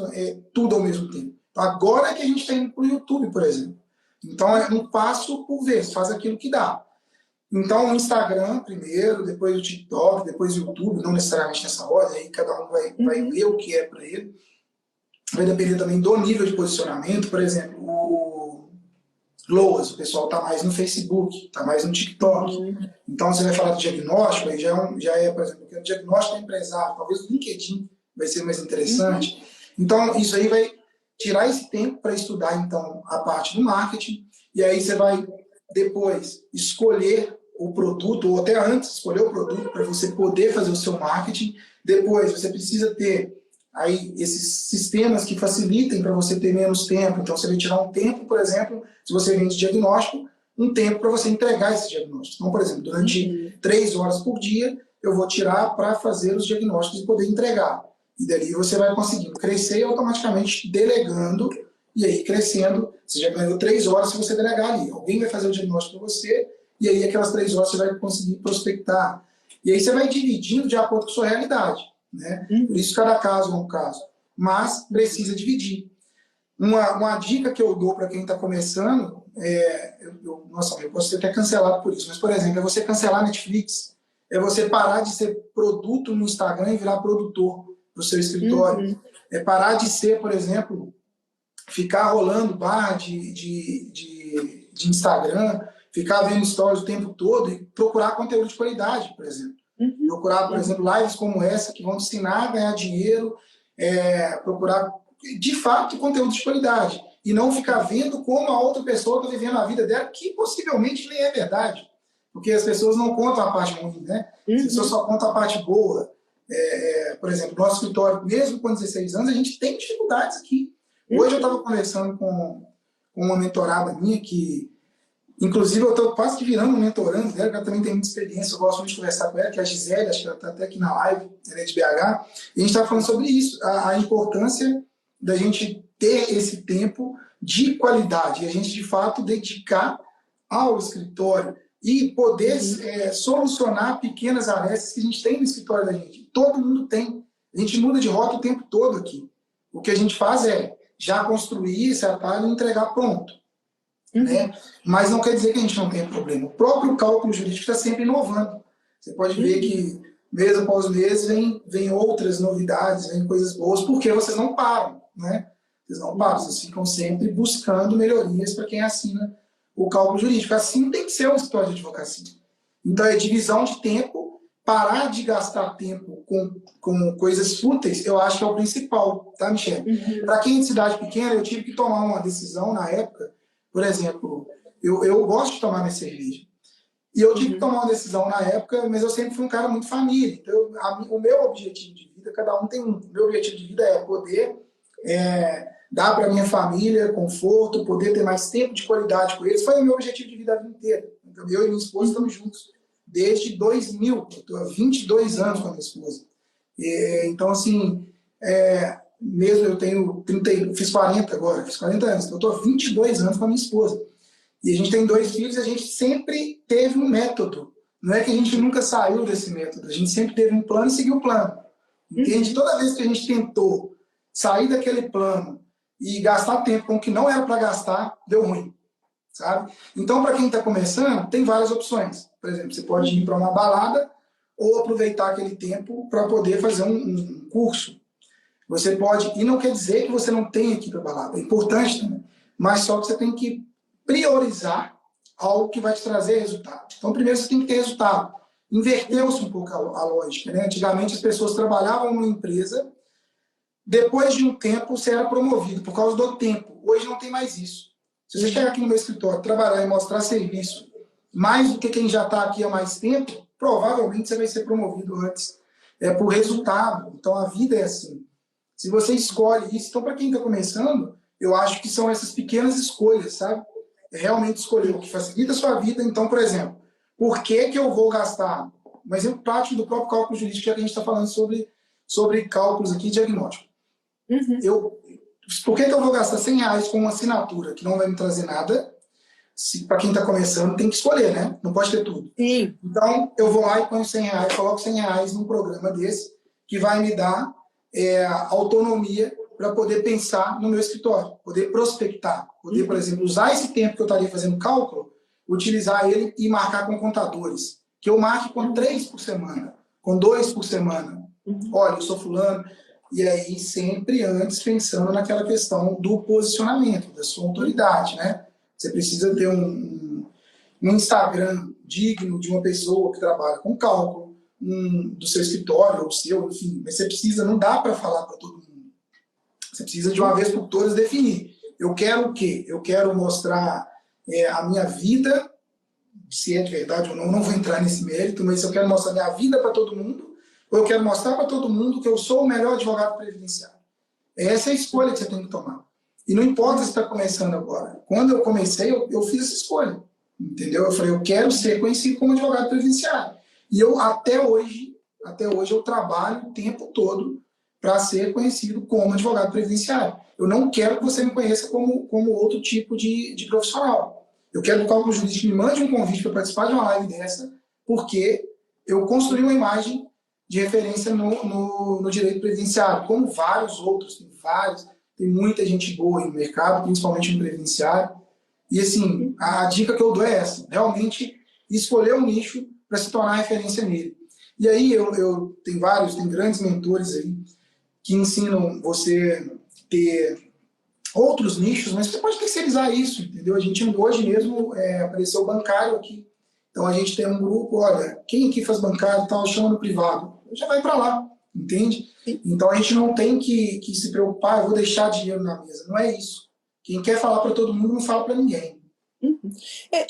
tudo ao mesmo tempo. Agora é que a gente está indo para o YouTube, por exemplo. Então, é um passo por vez, faz aquilo que dá. Então, o Instagram primeiro, depois o TikTok, depois o YouTube, não necessariamente nessa ordem, aí cada um vai ver o que é para ele. Vai depender também do nível de posicionamento. Por exemplo, o Loas, o pessoal está mais no Facebook, está mais no TikTok. Então, você vai falar de diagnóstico, aí já é, por exemplo, o diagnóstico empresário, talvez o LinkedIn vai ser mais interessante. Então, isso aí vai tirar esse tempo para estudar, então, a parte do marketing, e aí você vai depois escolher o produto, ou até antes escolher o produto para você poder fazer o seu marketing. Depois você precisa ter aí esses sistemas que facilitem para você ter menos tempo. Então você vai tirar um tempo, por exemplo, se você vende diagnóstico, um tempo para você entregar esse diagnóstico. Então, por exemplo, durante 3 horas por dia, eu vou tirar para fazer os diagnósticos e poder entregar. E dali você vai conseguindo crescer automaticamente delegando, e aí crescendo. Você já ganhou 3 horas se você delegar ali. Alguém vai fazer o diagnóstico para você, e aí aquelas 3 horas você vai conseguir prospectar. E aí você vai dividindo de acordo com a sua realidade, né? Por isso cada caso é um caso. Mas precisa dividir. Uma dica que eu dou para quem está começando, nossa, eu posso ser até cancelado por isso, mas, por exemplo, é você cancelar a Netflix, é você parar de ser produto no Instagram e virar produtor do seu escritório. É parar de ser, por exemplo, ficar rolando barra de Instagram, ficar vendo stories o tempo todo e procurar conteúdo de qualidade, por exemplo. Procurar, por exemplo, lives como essa que vão te ensinar a ganhar dinheiro, procurar, de fato, conteúdo de qualidade. E não ficar vendo como a outra pessoa está vivendo a vida dela, que possivelmente nem é verdade. Porque as pessoas não contam a parte ruim, né? As pessoas só contam a parte boa. Por exemplo, nosso escritório, mesmo com 16 anos, a gente tem dificuldades aqui. Hoje eu estava conversando com uma mentorada minha que, inclusive, eu estou quase que virando um mentorando dela, que ela também tem muita experiência, eu gosto muito de conversar com ela, que é a Gisele, acho que ela está até aqui na live, ela é de BH, e a gente estava falando sobre isso, a importância da gente ter esse tempo de qualidade, e a gente, de fato, dedicar ao escritório e poder solucionar pequenas arestas que a gente tem no escritório da gente. Todo mundo tem. A gente muda de rota o tempo todo aqui. O que a gente faz é já construir esse atalho e entregar pronto. Né? Mas não quer dizer que a gente não tenha problema. O próprio cálculo jurídico está sempre inovando. Você pode ver que mês após mês vem outras novidades, vem coisas boas, porque vocês não param. Né? Vocês não param, vocês ficam sempre buscando melhorias para quem assina o cálculo jurídico. Assim tem que ser um escritório de advocacia. Então é divisão de tempo, parar de gastar tempo com coisas fúteis, eu acho que é o principal, tá, Michele? Para quem é de cidade pequena, eu tive que tomar uma decisão na época. Por exemplo, eu gosto de tomar minha cerveja. E eu tive que tomar uma decisão na época, mas eu sempre fui um cara muito família. Então, o meu objetivo de vida, cada um tem um. O meu objetivo de vida é poder dar para minha família conforto, poder ter mais tempo de qualidade com eles. Foi o meu objetivo de vida a vida inteira. Então, eu e minha esposa estamos juntos desde 2000. Eu estou há 22 anos com a minha esposa. Então, assim, mesmo eu tenho 30, fiz 40 agora, fiz 40 anos, então eu estou há 22 anos com a minha esposa. E a gente tem 2 filhos e a gente sempre teve um método. Não é que a gente nunca saiu desse método, a gente sempre teve um plano e seguiu o plano. Entende? Toda vez que a gente tentou sair daquele plano e gastar tempo com o que não era para gastar, deu ruim. Sabe? Então, para quem está começando, tem várias opções. Por exemplo, você pode ir para uma balada ou aproveitar aquele tempo para poder fazer um curso. Você pode, e não quer dizer que você não tenha que ir para a balada, é importante também, mas só que você tem que priorizar algo que vai te trazer resultado. Então, primeiro você tem que ter resultado. Inverteu-se um pouco a lógica. Né? Antigamente as pessoas trabalhavam numa empresa, depois de um tempo você era promovido por causa do tempo. Hoje não tem mais isso. Se você chegar aqui no meu escritório, trabalhar e mostrar serviço mais do que quem já está aqui há mais tempo, provavelmente você vai ser promovido antes por resultado. Então a vida é assim. Se você escolhe isso, então para quem está começando, eu acho que são essas pequenas escolhas, sabe? É realmente escolher o que facilita a sua vida. Então, por exemplo, por que eu vou gastar? Um exemplo prático do próprio cálculo jurídico, já que a gente está falando sobre cálculos aqui diagnóstico. Por que eu vou gastar R$100 com uma assinatura que não vai me trazer nada? Para quem está começando, tem que escolher, né? Não pode ter tudo. Sim. Então, eu vou lá e ponho R$100, coloco R$100 num programa desse, que vai me dar autonomia para poder pensar no meu escritório, poder prospectar, poder, por exemplo, usar esse tempo que eu estaria fazendo cálculo, utilizar ele e marcar com contadores. Que eu marque com 3 por semana, com 2 por semana. Olha, eu sou fulano. E aí, sempre antes pensando naquela questão do posicionamento, da sua autoridade, né? Você precisa ter um Instagram digno de uma pessoa que trabalha com cálculo, do seu escritório, ou seu, enfim. Mas você precisa, não dá para falar para todo mundo. Você precisa, de uma vez por todas, definir. Eu quero o quê? Eu quero mostrar a minha vida, se é de verdade ou não, não vou entrar nesse mérito, mas eu quero mostrar a minha vida para todo mundo, ou eu quero mostrar para todo mundo que eu sou o melhor advogado previdenciário. Essa é a escolha que você tem que tomar. E não importa se está começando agora. Quando eu comecei, eu fiz essa escolha. Entendeu? Eu falei, eu quero ser conhecido como advogado previdenciário. E eu, até hoje, eu trabalho o tempo todo para ser conhecido como advogado previdenciário. Eu não quero que você me conheça como outro tipo de profissional. Eu quero que o cálculo jurídico me mande um convite para participar de uma live dessa, porque eu construí uma imagem de referência no direito previdenciário, como vários outros, tem vários. tem muita gente boa no mercado, principalmente no previdenciário. E assim, a dica que eu dou é essa, realmente escolher um nicho para se tornar referência nele. E aí eu tenho tem grandes mentores aí que ensinam você ter outros nichos, mas você pode terceirizar isso, entendeu? A gente hoje mesmo apareceu o bancário aqui. Então a gente tem um grupo, olha, quem aqui faz bancário e tal, chama no privado. Já vai para lá, entende? Então a gente não tem que se preocupar, eu vou deixar dinheiro na mesa. Não é isso. Quem quer falar para todo mundo não fala para ninguém.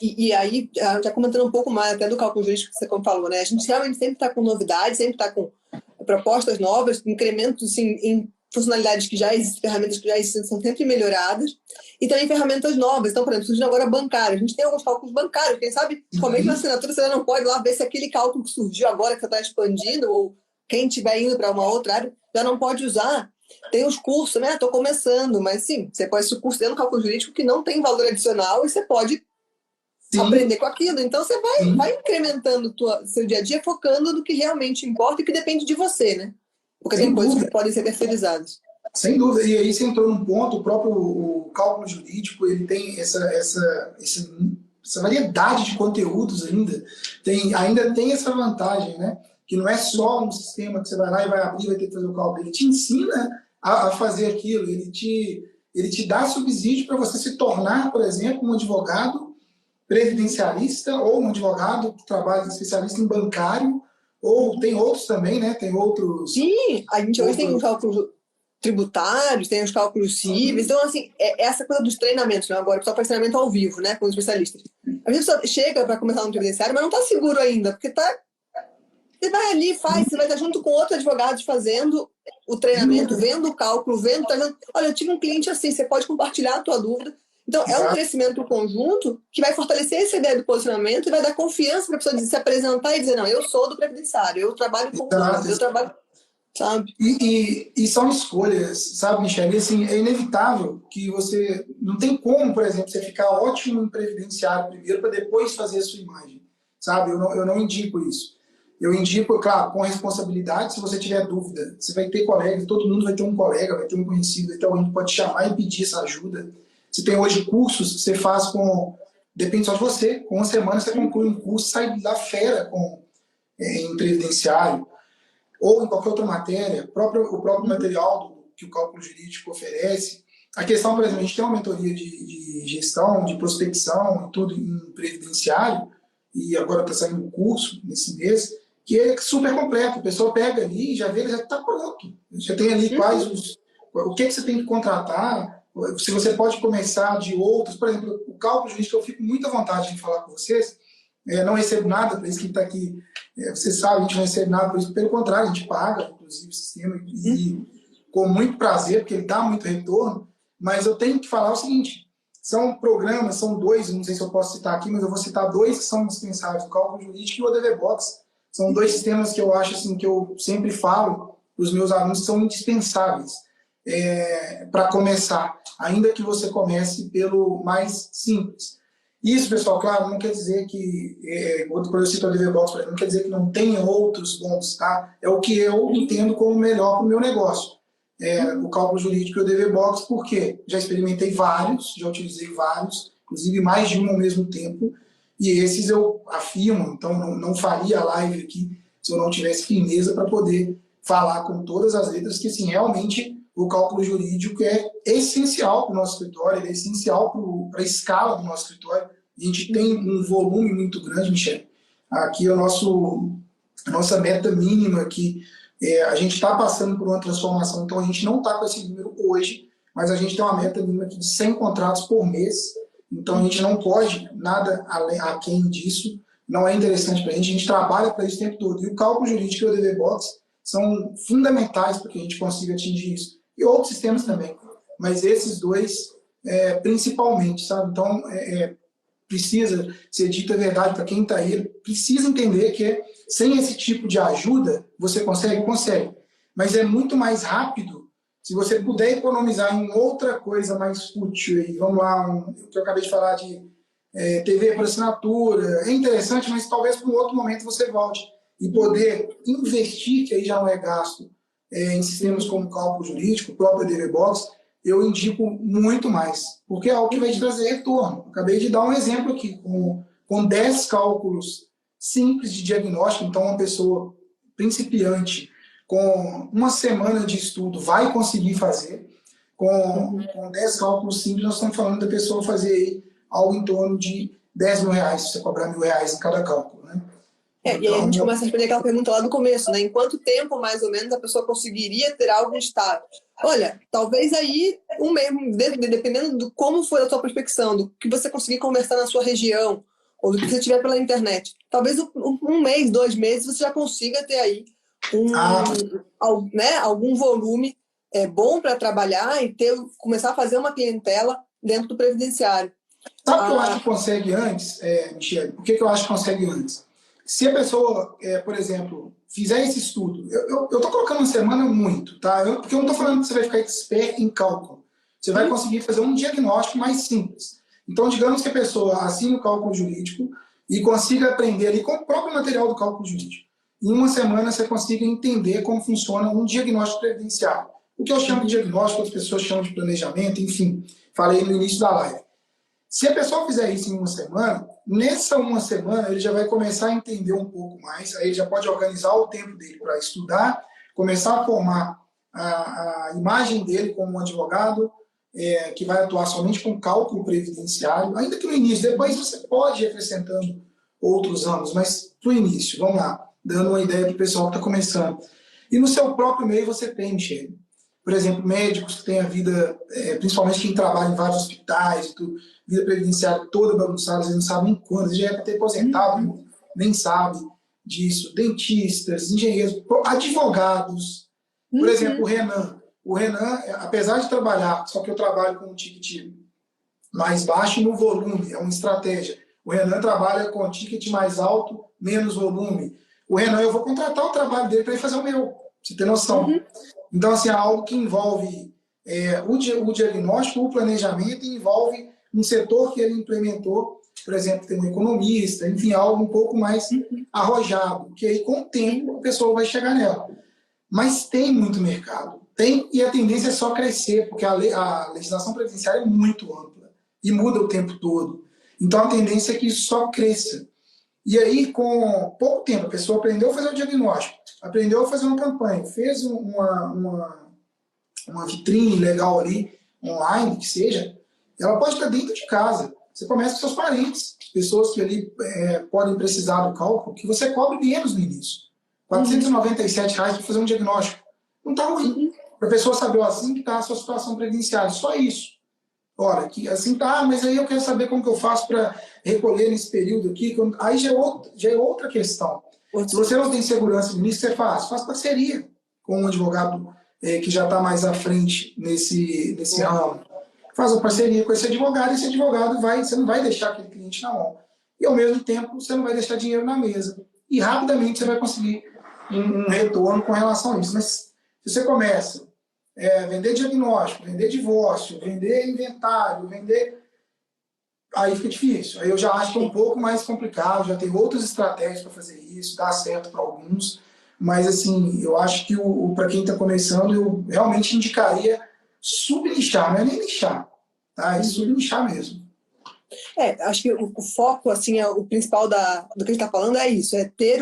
E aí, já comentando um pouco mais até do cálculo jurídico que você falou, né? A gente realmente sempre está com novidades, sempre está com propostas novas, incrementos assim, em funcionalidades que já existem, ferramentas que já existem, são sempre melhoradas, e também ferramentas novas. Então, por exemplo, surgindo agora bancário. A gente tem alguns cálculos bancários, quem sabe, somente na assinatura você não pode lá ver se aquele cálculo que surgiu agora, que você está expandindo, ou quem estiver indo para uma outra área, já não pode usar. Tem os cursos, né? Estou começando, mas sim, você pode se cursar no cálculo jurídico que não tem valor adicional e você pode aprender com aquilo. Então você vai incrementando seu dia a dia, focando no que realmente importa e que depende de você, né? Porque tem coisas que podem ser terceirizadas. Sem dúvida. E aí você entrou num ponto, o cálculo jurídico, ele tem essa variedade de conteúdos ainda tem essa vantagem, né? Que não é só um sistema que você vai lá e vai abrir, vai ter que fazer o cálculo. Ele te ensina a fazer aquilo, ele te dá subsídio para você se tornar, por exemplo, um advogado previdenciarista ou um advogado que trabalha especialista em bancário, ou tem outros também, né? Tem outros... Sim, a gente hoje tem os cálculos tributários, tem os cálculos cíveis. Então, assim, essa coisa dos treinamentos, né? Agora, só faz treinamento ao vivo, né? Com os especialistas. A gente só chega para começar no previdenciário, mas não está seguro ainda, porque você vai ali, você vai estar junto com outros advogados fazendo o treinamento, vendo o cálculo, olha, eu tive um cliente assim, você pode compartilhar a tua dúvida. Então, é um crescimento conjunto que vai fortalecer essa ideia do posicionamento e vai dar confiança para a pessoa se apresentar e dizer, não, eu sou do previdenciário, eu trabalho com isso, eu trabalho, sabe? E são escolhas, sabe, Michele? E, assim, é inevitável que você... Não tem como, por exemplo, você ficar ótimo em previdenciário primeiro para depois fazer a sua imagem, sabe? Eu não indico isso. Eu indico, claro, com responsabilidade, se você tiver dúvida, você vai ter colegas, todo mundo vai ter um colega, vai ter um conhecido, vai ter alguém que pode chamar e pedir essa ajuda. Você tem hoje cursos, você faz depende só de você, com uma semana você conclui um curso, sai da fera em previdenciário, ou em qualquer outra matéria, o próprio material que o cálculo jurídico oferece. A questão, por exemplo, a gente tem uma mentoria de gestão, de prospecção e tudo em previdenciário, e agora está saindo um curso nesse mês, que é super completo. A pessoa pega ali e já vê, já está pronto. Já tem ali o que você tem que contratar, se você pode começar de outros. Por exemplo, o cálculo jurídico, eu fico muito à vontade de falar com vocês, não recebo nada para isso, quem está aqui, você sabe, a gente não recebe nada por isso, pelo contrário, a gente paga, inclusive, o sistema, e com muito prazer, porque ele dá muito retorno, mas eu tenho que falar o seguinte, são programas, são dois, não sei se eu posso citar aqui, mas eu vou citar dois que são indispensáveis, o cálculo jurídico e o ODV Box. São dois sistemas que eu acho, assim, que eu sempre falo para os meus alunos que são indispensáveis para começar, ainda que você comece pelo mais simples. Isso, pessoal, claro, não quer dizer que, quando eu cito o ODV Box, não quer dizer que não tenha outros bons, tá? É o que eu entendo como melhor para o meu negócio. O cálculo jurídico e o ODV Box, porque já experimentei vários, já utilizei vários, inclusive mais de um ao mesmo tempo, e esses eu afirmo, então não faria a live aqui se eu não tivesse firmeza para poder falar com todas as letras que, assim, realmente o cálculo jurídico é essencial para o nosso escritório, ele é essencial para a escala do nosso escritório. A gente tem um volume muito grande, Michele. Aqui é a nossa meta mínima aqui. A gente está passando por uma transformação, então a gente não está com esse número hoje, mas a gente tem uma meta mínima aqui de 100 contratos por mês, então a gente não pode nada aquém disso, não é interessante para a gente trabalha para isso o tempo todo. E o cálculo jurídico e o ODV Box são fundamentais para que a gente consiga atingir isso. E outros sistemas também, mas esses dois principalmente, sabe? Então, precisa ser dita a verdade para quem está aí, precisa entender que sem esse tipo de ajuda, você consegue? Consegue. Mas é muito mais rápido se você puder economizar em outra coisa mais fútil. Aí, vamos lá, o que eu acabei de falar de TV por assinatura, é interessante, mas talvez para um outro momento você volte. E poder investir, que aí já não é gasto, em sistemas como cálculo jurídico, o próprio DV Box, eu indico muito mais, porque é algo que vai te trazer retorno. Acabei de dar um exemplo aqui, com 10 cálculos simples de diagnóstico, então uma pessoa principiante com uma semana de estudo vai conseguir fazer, com 10 cálculos simples, nós estamos falando da pessoa fazer aí algo em torno de R$ 10.000, se você cobrar R$ 1.000 em cada cálculo, né? E aí a gente começa a responder aquela pergunta lá do começo, né? Em quanto tempo, mais ou menos, a pessoa conseguiria ter algo estável? Olha, talvez aí, um mês, dependendo do como for a sua prospecção, do que você conseguir conversar na sua região, ou do que você tiver pela internet, talvez um mês, 2 meses, você já consiga ter aí algum volume bom para trabalhar e começar a fazer uma clientela dentro do previdenciário. Sabe o que eu acho que consegue antes, Michele? Por que eu acho que consegue antes? Se a pessoa, por exemplo, fizer esse estudo, eu estou colocando uma semana muito, tá? Porque eu não estou falando que você vai ficar expert em cálculo. Você vai conseguir fazer um diagnóstico mais simples. Então, digamos que a pessoa assine o cálculo jurídico e consiga aprender ali com o próprio material do cálculo jurídico. Em uma semana, você consiga entender como funciona um diagnóstico previdenciário. O que eu chamo de diagnóstico, as pessoas chamam de planejamento, enfim. Falei no início da live. Se a pessoa fizer isso em uma semana, nessa uma semana ele já vai começar a entender um pouco mais, aí ele já pode organizar o tempo dele para estudar, começar a formar a imagem dele como um advogado que vai atuar somente com cálculo previdenciário, ainda que no início, depois você pode ir acrescentando outros ramos, mas no início, vamos lá, dando uma ideia para o pessoal que está começando. E no seu próprio meio você tem, Michele, por exemplo, médicos que têm a vida, principalmente quem trabalha em vários hospitais, vida previdenciária toda bagunçada, eles não sabem nem quando, eles já é para ter aposentado, nem sabe disso. Dentistas, engenheiros, advogados. Por exemplo, o Renan. O Renan, apesar de trabalhar, só que eu trabalho com um ticket mais baixo no volume, é uma estratégia. O Renan trabalha com um ticket mais alto, menos volume. O Renan, eu vou contratar o trabalho dele para ele fazer o meu, você tem noção. Então, assim, é algo que envolve o diagnóstico, o planejamento, e envolve um setor que ele implementou, por exemplo, tem um economista, enfim, algo um pouco mais arrojado, que aí com o tempo a pessoa vai chegar nela. Mas tem muito mercado, tem, e a tendência é só crescer, porque a legislação previdenciária é muito ampla e muda o tempo todo. Então a tendência é que isso só cresça. E aí, com pouco tempo, a pessoa aprendeu a fazer o diagnóstico, aprendeu a fazer uma campanha, fez uma vitrine legal ali, online, que seja, ela pode estar dentro de casa. Você começa com seus parentes, pessoas que ali podem precisar do cálculo, que você cobre menos no início. R$ 497 para fazer um diagnóstico. Não está ruim. Para a pessoa saber, assim que está a sua situação previdenciária. Só isso. Ora, que assim tá, mas aí eu quero saber como que eu faço para recolher nesse período aqui. Aí já é outra questão. Se você não tem segurança no início, você faz parceria com um advogado que já está mais à frente nesse ramo. Faz uma parceria com esse advogado, e esse advogado você não vai deixar aquele cliente na mão. E, ao mesmo tempo, você não vai deixar dinheiro na mesa. E, rapidamente, você vai conseguir um retorno com relação a isso. Mas, se você começa a vender diagnóstico, vender divórcio, vender inventário, aí fica difícil. Aí eu já acho que é um pouco mais complicado, já tem outras estratégias para fazer isso, dá certo para alguns. Mas, assim, eu acho que para quem está começando, eu realmente indicaria subnichar, não é nem nichar, tá? É subnichar mesmo. Acho que o foco, assim, o principal do que a gente está falando é isso, é ter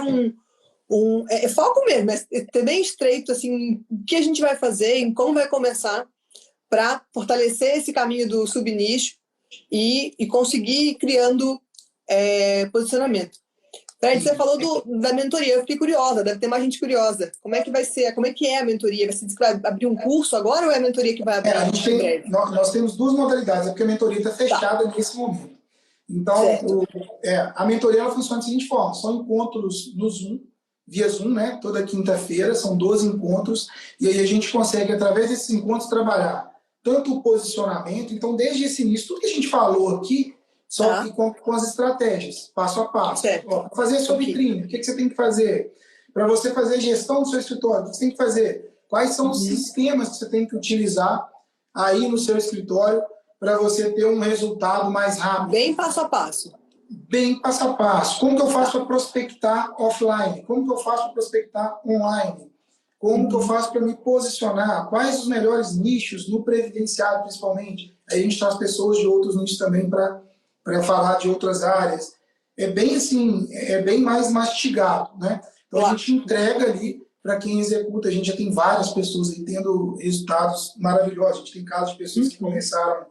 foco mesmo, é ter bem estreito, assim, o que a gente vai fazer, em como vai começar para fortalecer esse caminho do subnicho e conseguir ir criando posicionamento. Fred, você falou da mentoria, eu fiquei curiosa, deve ter mais gente curiosa. Como é que vai ser? Como é que é a mentoria? Você disse que vai abrir um curso agora ou é a mentoria que vai abrir em breve? Nós temos duas modalidades, porque a mentoria está fechada nesse momento. Então, a mentoria ela funciona da seguinte forma, são encontros no Zoom, via Zoom, né? Toda quinta-feira, são 12 encontros, e aí a gente consegue, através desses encontros, trabalhar tanto o posicionamento, então desde esse início, tudo que a gente falou aqui, só que com as estratégias, passo a passo. Para fazer a sua vitrine, o que você tem que fazer? Para você fazer gestão do seu escritório, o que você tem que fazer? Quais são os sistemas que você tem que utilizar aí no seu escritório para você ter um resultado mais rápido? Bem passo a passo. Bem passo a passo. Como que eu faço para prospectar offline? Como que eu faço para prospectar online? Como que eu faço para me posicionar? Quais os melhores nichos no previdenciário, principalmente? Aí a gente traz pessoas de outros nichos também para falar de outras áreas. É bem assim, é bem mais mastigado, né? Então a gente entrega ali para quem executa. A gente já tem várias pessoas aí tendo resultados maravilhosos. A gente tem casos de pessoas que começaram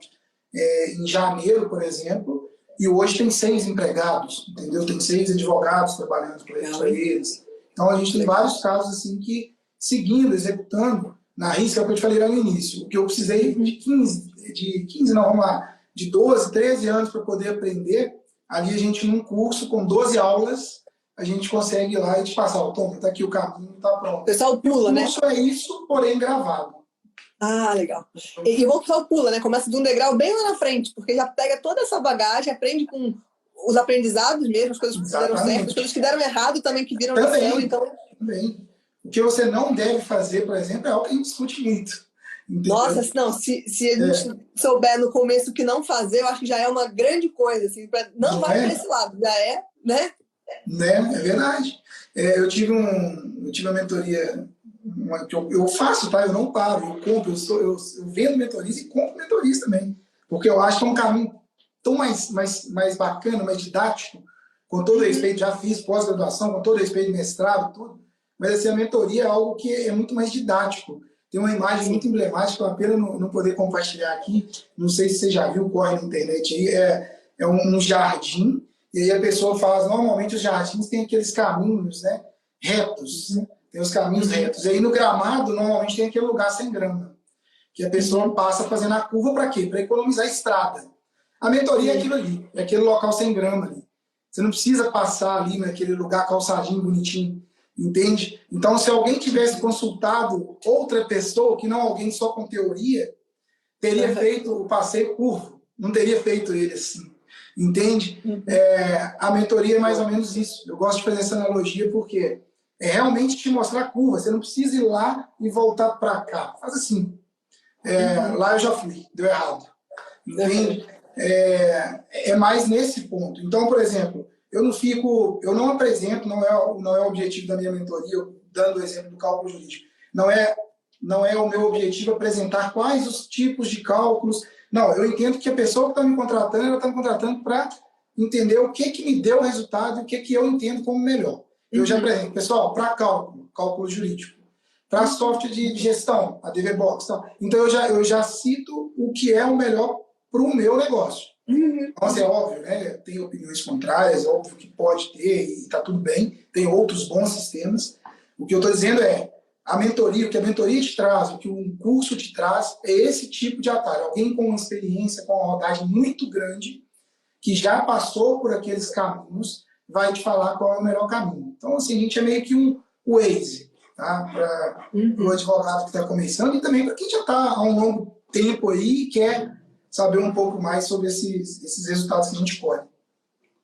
em janeiro, por exemplo, e hoje tem 6 empregados, entendeu? Tem 6 advogados trabalhando para eles. Então a gente tem vários casos assim que seguindo, executando, na risca, é o que eu te falei lá no início. O que eu precisei de 12, 13 anos para poder aprender, ali a gente, num curso com 12 aulas, a gente consegue ir lá e te passar, toma, tá aqui o caminho, tá pronto. O pessoal pula, né? O curso é isso, porém gravado. Ah, legal. E o pessoal pula, né? Começa de um degrau bem lá na frente, porque já pega toda essa bagagem, aprende com os aprendizados mesmo, as coisas que deram certo, as coisas que deram errado também, que viram também, lição, então... Também. O que você não deve fazer, por exemplo, é algo que a gente discute muito. Entendeu? Nossa, não, se a gente souber no começo o que não fazer, eu acho que já é uma grande coisa, assim, não vai para esse lado, já é, né? É verdade. Eu tive uma mentoria que eu faço, tá? Eu não paro, eu compro, eu vendo mentorias e compro mentorias também, porque eu acho que é um caminho tão mais bacana, mais didático, com todo respeito, já fiz pós-graduação, com todo respeito, mestrado, tudo, mas assim, a mentoria é algo que é muito mais didático. Tem uma imagem muito emblemática, uma pena não poder compartilhar aqui, não sei se você já viu, corre na internet aí, é um jardim, e aí a pessoa fala, normalmente os jardins têm aqueles caminhos, né, retos, tem os caminhos retos, e aí no gramado normalmente tem aquele lugar sem grama, que a pessoa passa fazendo a curva para quê? Para economizar a estrada. A mentoria é aquilo ali, é aquele local sem grama ali. Você não precisa passar ali naquele lugar calçadinho, bonitinho, entende? Então, se alguém tivesse consultado outra pessoa, que não alguém só com teoria, teria feito o passeio curvo, não teria feito ele assim, entende? A mentoria é mais ou menos isso. Eu gosto de fazer essa analogia porque é realmente te mostrar a curva. Você não precisa ir lá e voltar para cá. Faz assim. Lá eu já fui, deu errado. Entende? É mais nesse ponto. Então, por exemplo, eu não apresento, não é o objetivo da minha mentoria, dando o exemplo do cálculo jurídico. Não é o meu objetivo apresentar quais os tipos de cálculos. Não, eu entendo que a pessoa que está me contratando, ela está me contratando para entender o que me deu o resultado e o que eu entendo como melhor. Eu já apresento, pessoal, para cálculo jurídico. Para software de gestão, a DVBox. Então, eu já cito o que é o melhor para o meu negócio. Então, assim, é óbvio, né? Tem opiniões contrárias, óbvio que pode ter e está tudo bem. Tem outros bons sistemas. O que eu estou dizendo é a mentoria, o que a mentoria te traz, o que um curso te traz, é esse tipo de atalho. Alguém com uma experiência, com uma rodagem muito grande, que já passou por aqueles caminhos, vai te falar qual é o melhor caminho. Então, assim, a gente é meio que um Waze, tá? Para o advogado que está começando e também para quem já está há um longo tempo aí e quer saber um pouco mais sobre esses resultados que a gente colhe.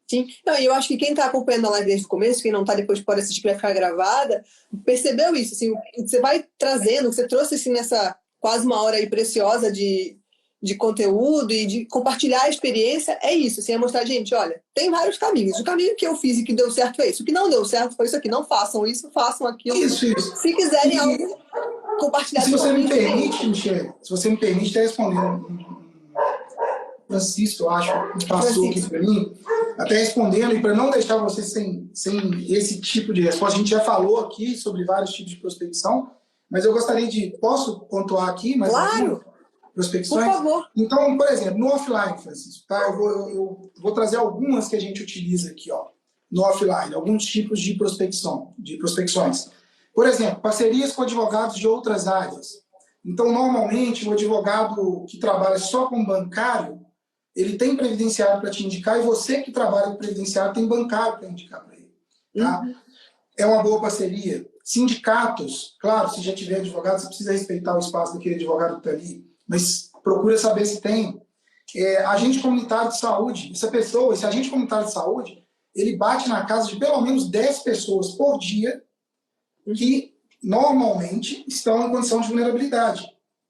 Sim, eu acho que quem está acompanhando a live desde o começo, quem não está depois pode assistir, vai ficar gravada, percebeu isso, assim, o que você vai trazendo, você trouxe assim, nessa quase uma hora aí preciosa de conteúdo e de compartilhar a experiência, é isso, assim, é mostrar, gente, olha, tem vários caminhos, o caminho que eu fiz e que deu certo é isso, o que não deu certo foi isso aqui, não façam isso, façam aquilo. Isso. Se quiserem algo compartilhar. Se você me permite, Michele, se você me permite, até respondendo, Francisco, eu acho, que passou aqui para mim, até respondendo, e para não deixar você sem esse tipo de resposta, a gente já falou aqui sobre vários tipos de prospecção, mas eu gostaria posso pontuar aqui, mas claro, prospecções? Por favor. Então, por exemplo, no offline, Francisco, tá? Eu vou trazer algumas que a gente utiliza aqui, ó, no offline, alguns tipos de prospecções. Por exemplo, parcerias com advogados de outras áreas. Então, normalmente, o advogado que trabalha só com bancário, ele tem previdenciário para te indicar e você que trabalha com previdenciário tem bancário para indicar para ele. Tá? É uma boa parceria. Sindicatos, claro, se já tiver advogado, você precisa respeitar o espaço daquele advogado que está ali, mas procura saber se tem. Agente comunitário de saúde, esse agente comunitário de saúde, ele bate na casa de pelo menos 10 pessoas por dia que normalmente estão em condição de vulnerabilidade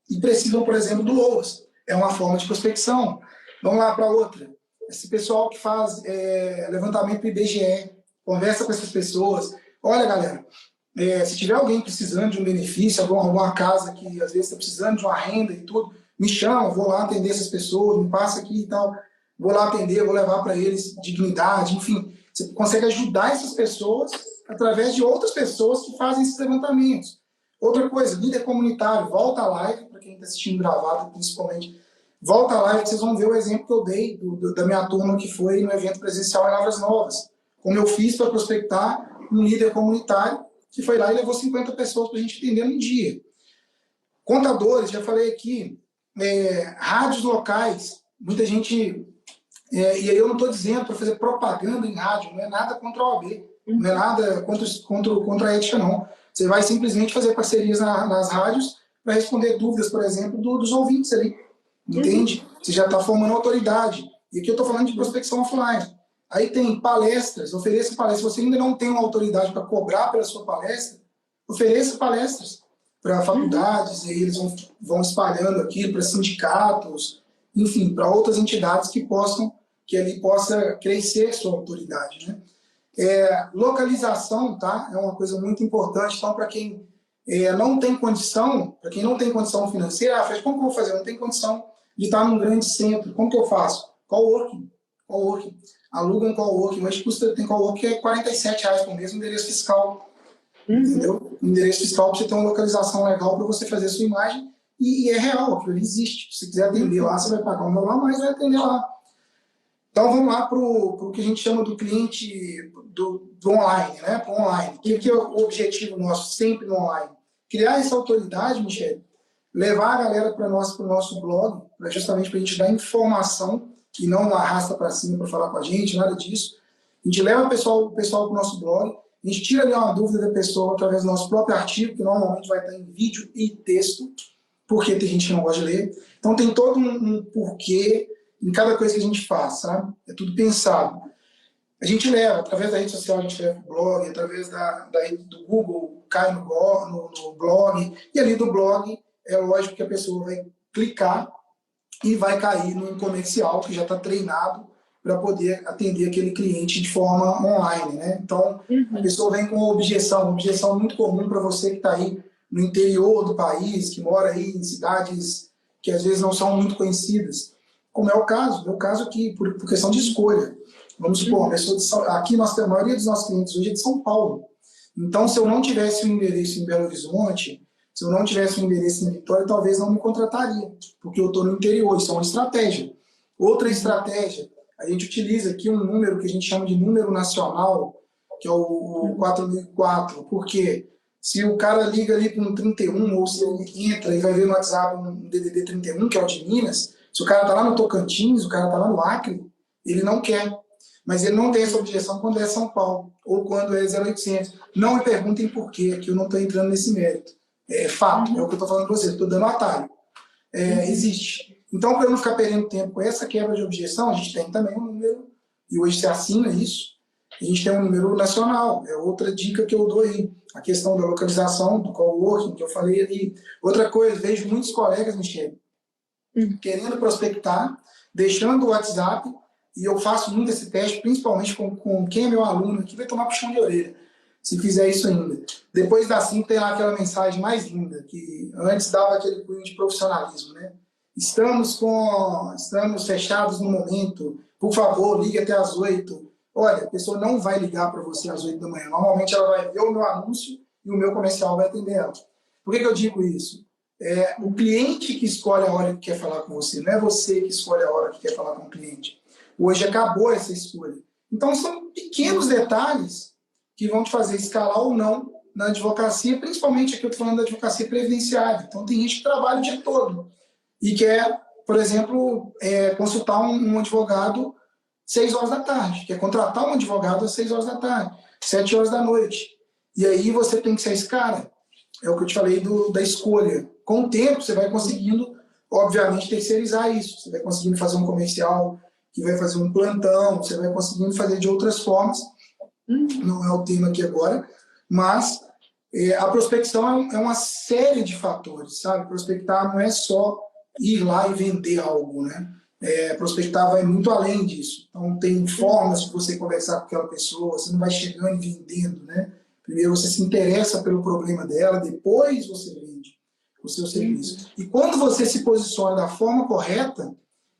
e precisam, por exemplo, do LOAS. É uma forma de prospecção. Vamos lá para outra. Esse pessoal que faz levantamento para o IBGE, conversa com essas pessoas. Olha, galera, Se tiver alguém precisando de um benefício, alguma casa que às vezes está precisando de uma renda e tudo, me chama, vou lá atender essas pessoas, me passa aqui e tal, vou lá atender, vou levar para eles dignidade, enfim. Você consegue ajudar essas pessoas através de outras pessoas que fazem esses levantamentos. Outra coisa, líder comunitário, volta à live, para quem está assistindo gravado, principalmente, volta à live que vocês vão ver o exemplo que eu dei da minha turma que foi no evento presencial em Lavras Novas. Como eu fiz para prospectar um líder comunitário que foi lá e levou 50 pessoas para a gente atender num dia. Contadores, já falei aqui, rádios locais, muita gente... e aí eu não estou dizendo para fazer propaganda em rádio, não é nada contra a OAB, não é nada contra a ética, não. Você vai simplesmente fazer parcerias nas rádios para responder dúvidas, por exemplo, dos ouvintes ali, entende? Você já está formando autoridade. E aqui eu estou falando de prospecção offline. Aí tem palestras, ofereça palestras. Se você ainda não tem uma autoridade para cobrar pela sua palestra, ofereça palestras para faculdades, e aí eles vão espalhando aquilo para sindicatos, enfim, para outras entidades que ali possa crescer sua autoridade, né? Localização, tá? É uma coisa muito importante. Então, para quem não tem condição, financeira, Fred, como que eu vou fazer? Eu não tenho condição de estar num grande centro. Como que eu faço? Coworking. Aluga um coworking. Hoje tem coworking que é R$47 por mês, no endereço fiscal. Entendeu? O endereço fiscal para você ter uma localização legal para você fazer a sua imagem. E é real, aquilo existe. Se quiser atender lá, você vai pagar um valor a mais, vai atender lá. Então, vamos lá para o que a gente chama do cliente do online, né? Para o online. O que é o objetivo nosso sempre no online? Criar essa autoridade, Michele, levar a galera para o nosso blog, justamente para a gente dar informação que não arrasta para cima para falar com a gente, nada disso. A gente leva o pessoal para o nosso blog, a gente tira ali uma dúvida da pessoa através do nosso próprio artigo, que normalmente vai estar em vídeo e texto, porque tem gente que não gosta de ler. Então, tem todo um porquê em cada coisa que a gente faz, sabe? É tudo pensado. A gente leva, através da rede social, a gente leva o blog, através do Google, cai no blog, e ali do blog, é lógico que a pessoa vai clicar e vai cair num comercial que já está treinado para poder atender aquele cliente de forma online, né? Então, a pessoa vem com uma objeção muito comum para você que está aí no interior do país, que mora aí em cidades que às vezes não são muito conhecidas, como é o caso aqui, por questão de escolha. Vamos supor, aqui a maioria dos nossos clientes hoje é de São Paulo. Então, se eu não tivesse um endereço em Belo Horizonte, se eu não tivesse um endereço em Vitória, talvez não me contrataria, porque eu estou no interior, isso é uma estratégia. Outra estratégia, a gente utiliza aqui um número que a gente chama de número nacional, que é o 4004, porque se o cara liga ali para um 31, ou se ele entra e vai ver no WhatsApp um DDD 31, que é o de Minas, se o cara está lá no Tocantins, o cara está lá no Acre, ele não quer. Mas ele não tem essa objeção quando é São Paulo, ou quando é 0800. Não me perguntem por quê, que eu não estou entrando nesse mérito. É fato, é o que eu estou falando para vocês, estou dando atalho. Existe. Então, para eu não ficar perdendo tempo com essa quebra de objeção, a gente tem também um número, e hoje se assina isso, a gente tem um número nacional. É outra dica que eu dou aí. A questão da localização, do coworking, que eu falei ali. Outra coisa, vejo muitos colegas, Michele, querendo prospectar, deixando o WhatsApp, e eu faço muito esse teste, principalmente com quem é meu aluno, que vai tomar puxão de orelha, se fizer isso ainda. Depois da 5 tem lá aquela mensagem mais linda, que antes dava aquele cunho de profissionalismo, né? Estamos fechados no momento, por favor, ligue até às 8. Olha, a pessoa não vai ligar para você às 8 da manhã. Normalmente ela vai ver o meu anúncio e o meu comercial vai atender ela. Por que eu digo isso? O cliente que escolhe a hora que quer falar com você, não é você que escolhe a hora que quer falar com o cliente. Hoje acabou essa escolha. Então, são pequenos detalhes que vão te fazer escalar ou não na advocacia, principalmente aqui eu estou falando da advocacia previdenciária. Então, tem gente que trabalha o dia todo e quer, por exemplo, consultar um advogado 6 horas da tarde, quer contratar um advogado às 6 horas da tarde, 7 horas da noite. E aí você tem que ser esse cara. É o que eu te falei da escolha. Com o tempo, você vai conseguindo, obviamente, terceirizar isso. Você vai conseguindo fazer um comercial, que vai fazer um plantão, você vai conseguindo fazer de outras formas. Não é o tema aqui agora, mas a prospecção é uma série de fatores, sabe? Prospectar não é só ir lá e vender algo, né? Prospectar vai muito além disso. Então, tem formas de você conversar com aquela pessoa, você não vai chegando e vendendo, né? Primeiro você se interessa pelo problema dela, depois você vende o seu serviço. E quando você se posiciona da forma correta,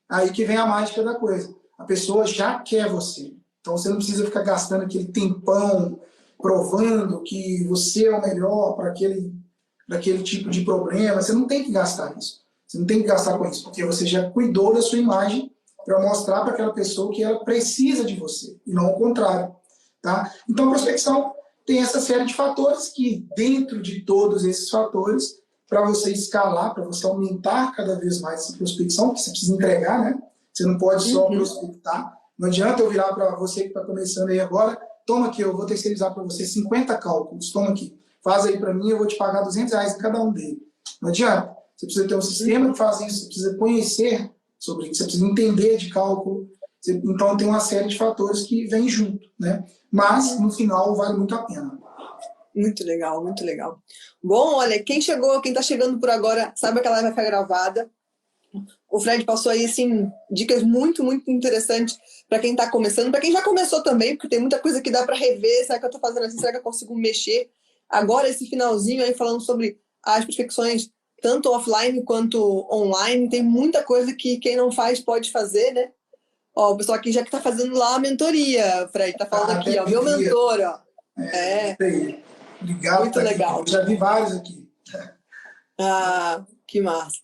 aí que vem a mágica da coisa. A pessoa já quer você. Então você não precisa ficar gastando aquele tempão provando que você é o melhor para aquele tipo de problema. Você não tem que gastar isso. Você não tem que gastar com isso, porque você já cuidou da sua imagem para mostrar para aquela pessoa que ela precisa de você, e não o contrário. Tá? Então a prospecção tem essa série de fatores que, dentro de todos esses fatores, para você escalar, para você aumentar cada vez mais essa prospecção, que você precisa entregar, né? Você não pode só prospectar. Não adianta eu virar para você que está começando aí agora, toma aqui, eu vou terceirizar para você 50 cálculos, toma aqui, faz aí para mim, eu vou te pagar R$200 em cada um deles. Não adianta. Você precisa ter um sistema que faz isso, você precisa conhecer sobre isso, você precisa entender de cálculo. Então tem uma série de fatores que vêm junto, né? Mas no final vale muito a pena. Muito legal, muito legal. Bom, olha, quem está chegando por agora, sabe que ela vai ficar gravada. O Fred passou aí, assim, dicas muito, muito interessantes para quem está começando, para quem já começou também, porque tem muita coisa que dá para rever. Será que eu estou fazendo assim? Será que eu consigo mexer? Agora, esse finalzinho aí, falando sobre as prospecções, tanto offline quanto online, tem muita coisa que quem não faz pode fazer, né? Ó, o pessoal aqui já que está fazendo lá a mentoria, Fred, está falando aqui, ó, meu mentor, ó. Obrigado. Muito legal. Eu já vi vários aqui. Ah, que massa.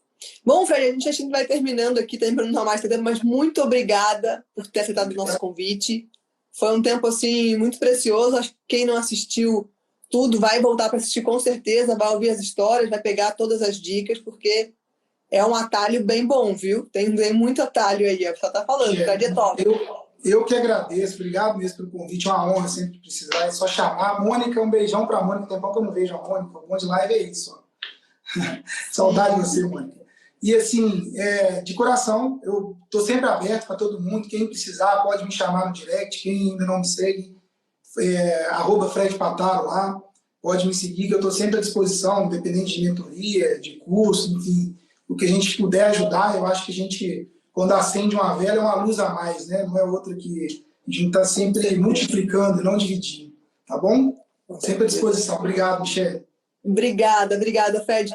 Bom, Fred, a gente vai terminando aqui, também para não tomar mais tempo, mas muito obrigada por ter aceitado o nosso convite. Foi um tempo, assim, muito precioso. Acho que quem não assistiu tudo vai voltar para assistir com certeza, vai ouvir as histórias, vai pegar todas as dicas, porque é um atalho bem bom, viu? Tem muito atalho aí, a pessoa tá falando, Fred é top. Eu que agradeço, obrigado mesmo pelo convite, é uma honra sempre que precisar, é só chamar. Mônica, um beijão para a Mônica, tem pouco que eu não vejo a Mônica, o bom de live é isso. Saudade de você, Mônica. E assim, de coração, eu estou sempre aberto para todo mundo, quem precisar pode me chamar no direct, quem ainda não me segue, @Fred Pataro lá, pode me seguir, que eu estou sempre à disposição, independente de mentoria, de curso, enfim, o que a gente puder ajudar. Eu acho que a gente, quando acende uma vela, é uma luz a mais, né? Não é outra que a gente está sempre multiplicando e não dividindo, tá bom? Sempre à disposição. Obrigado, Michele. Obrigada, Fred.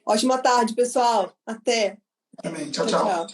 Ótima tarde, pessoal. Até. Também. Tchau, tchau.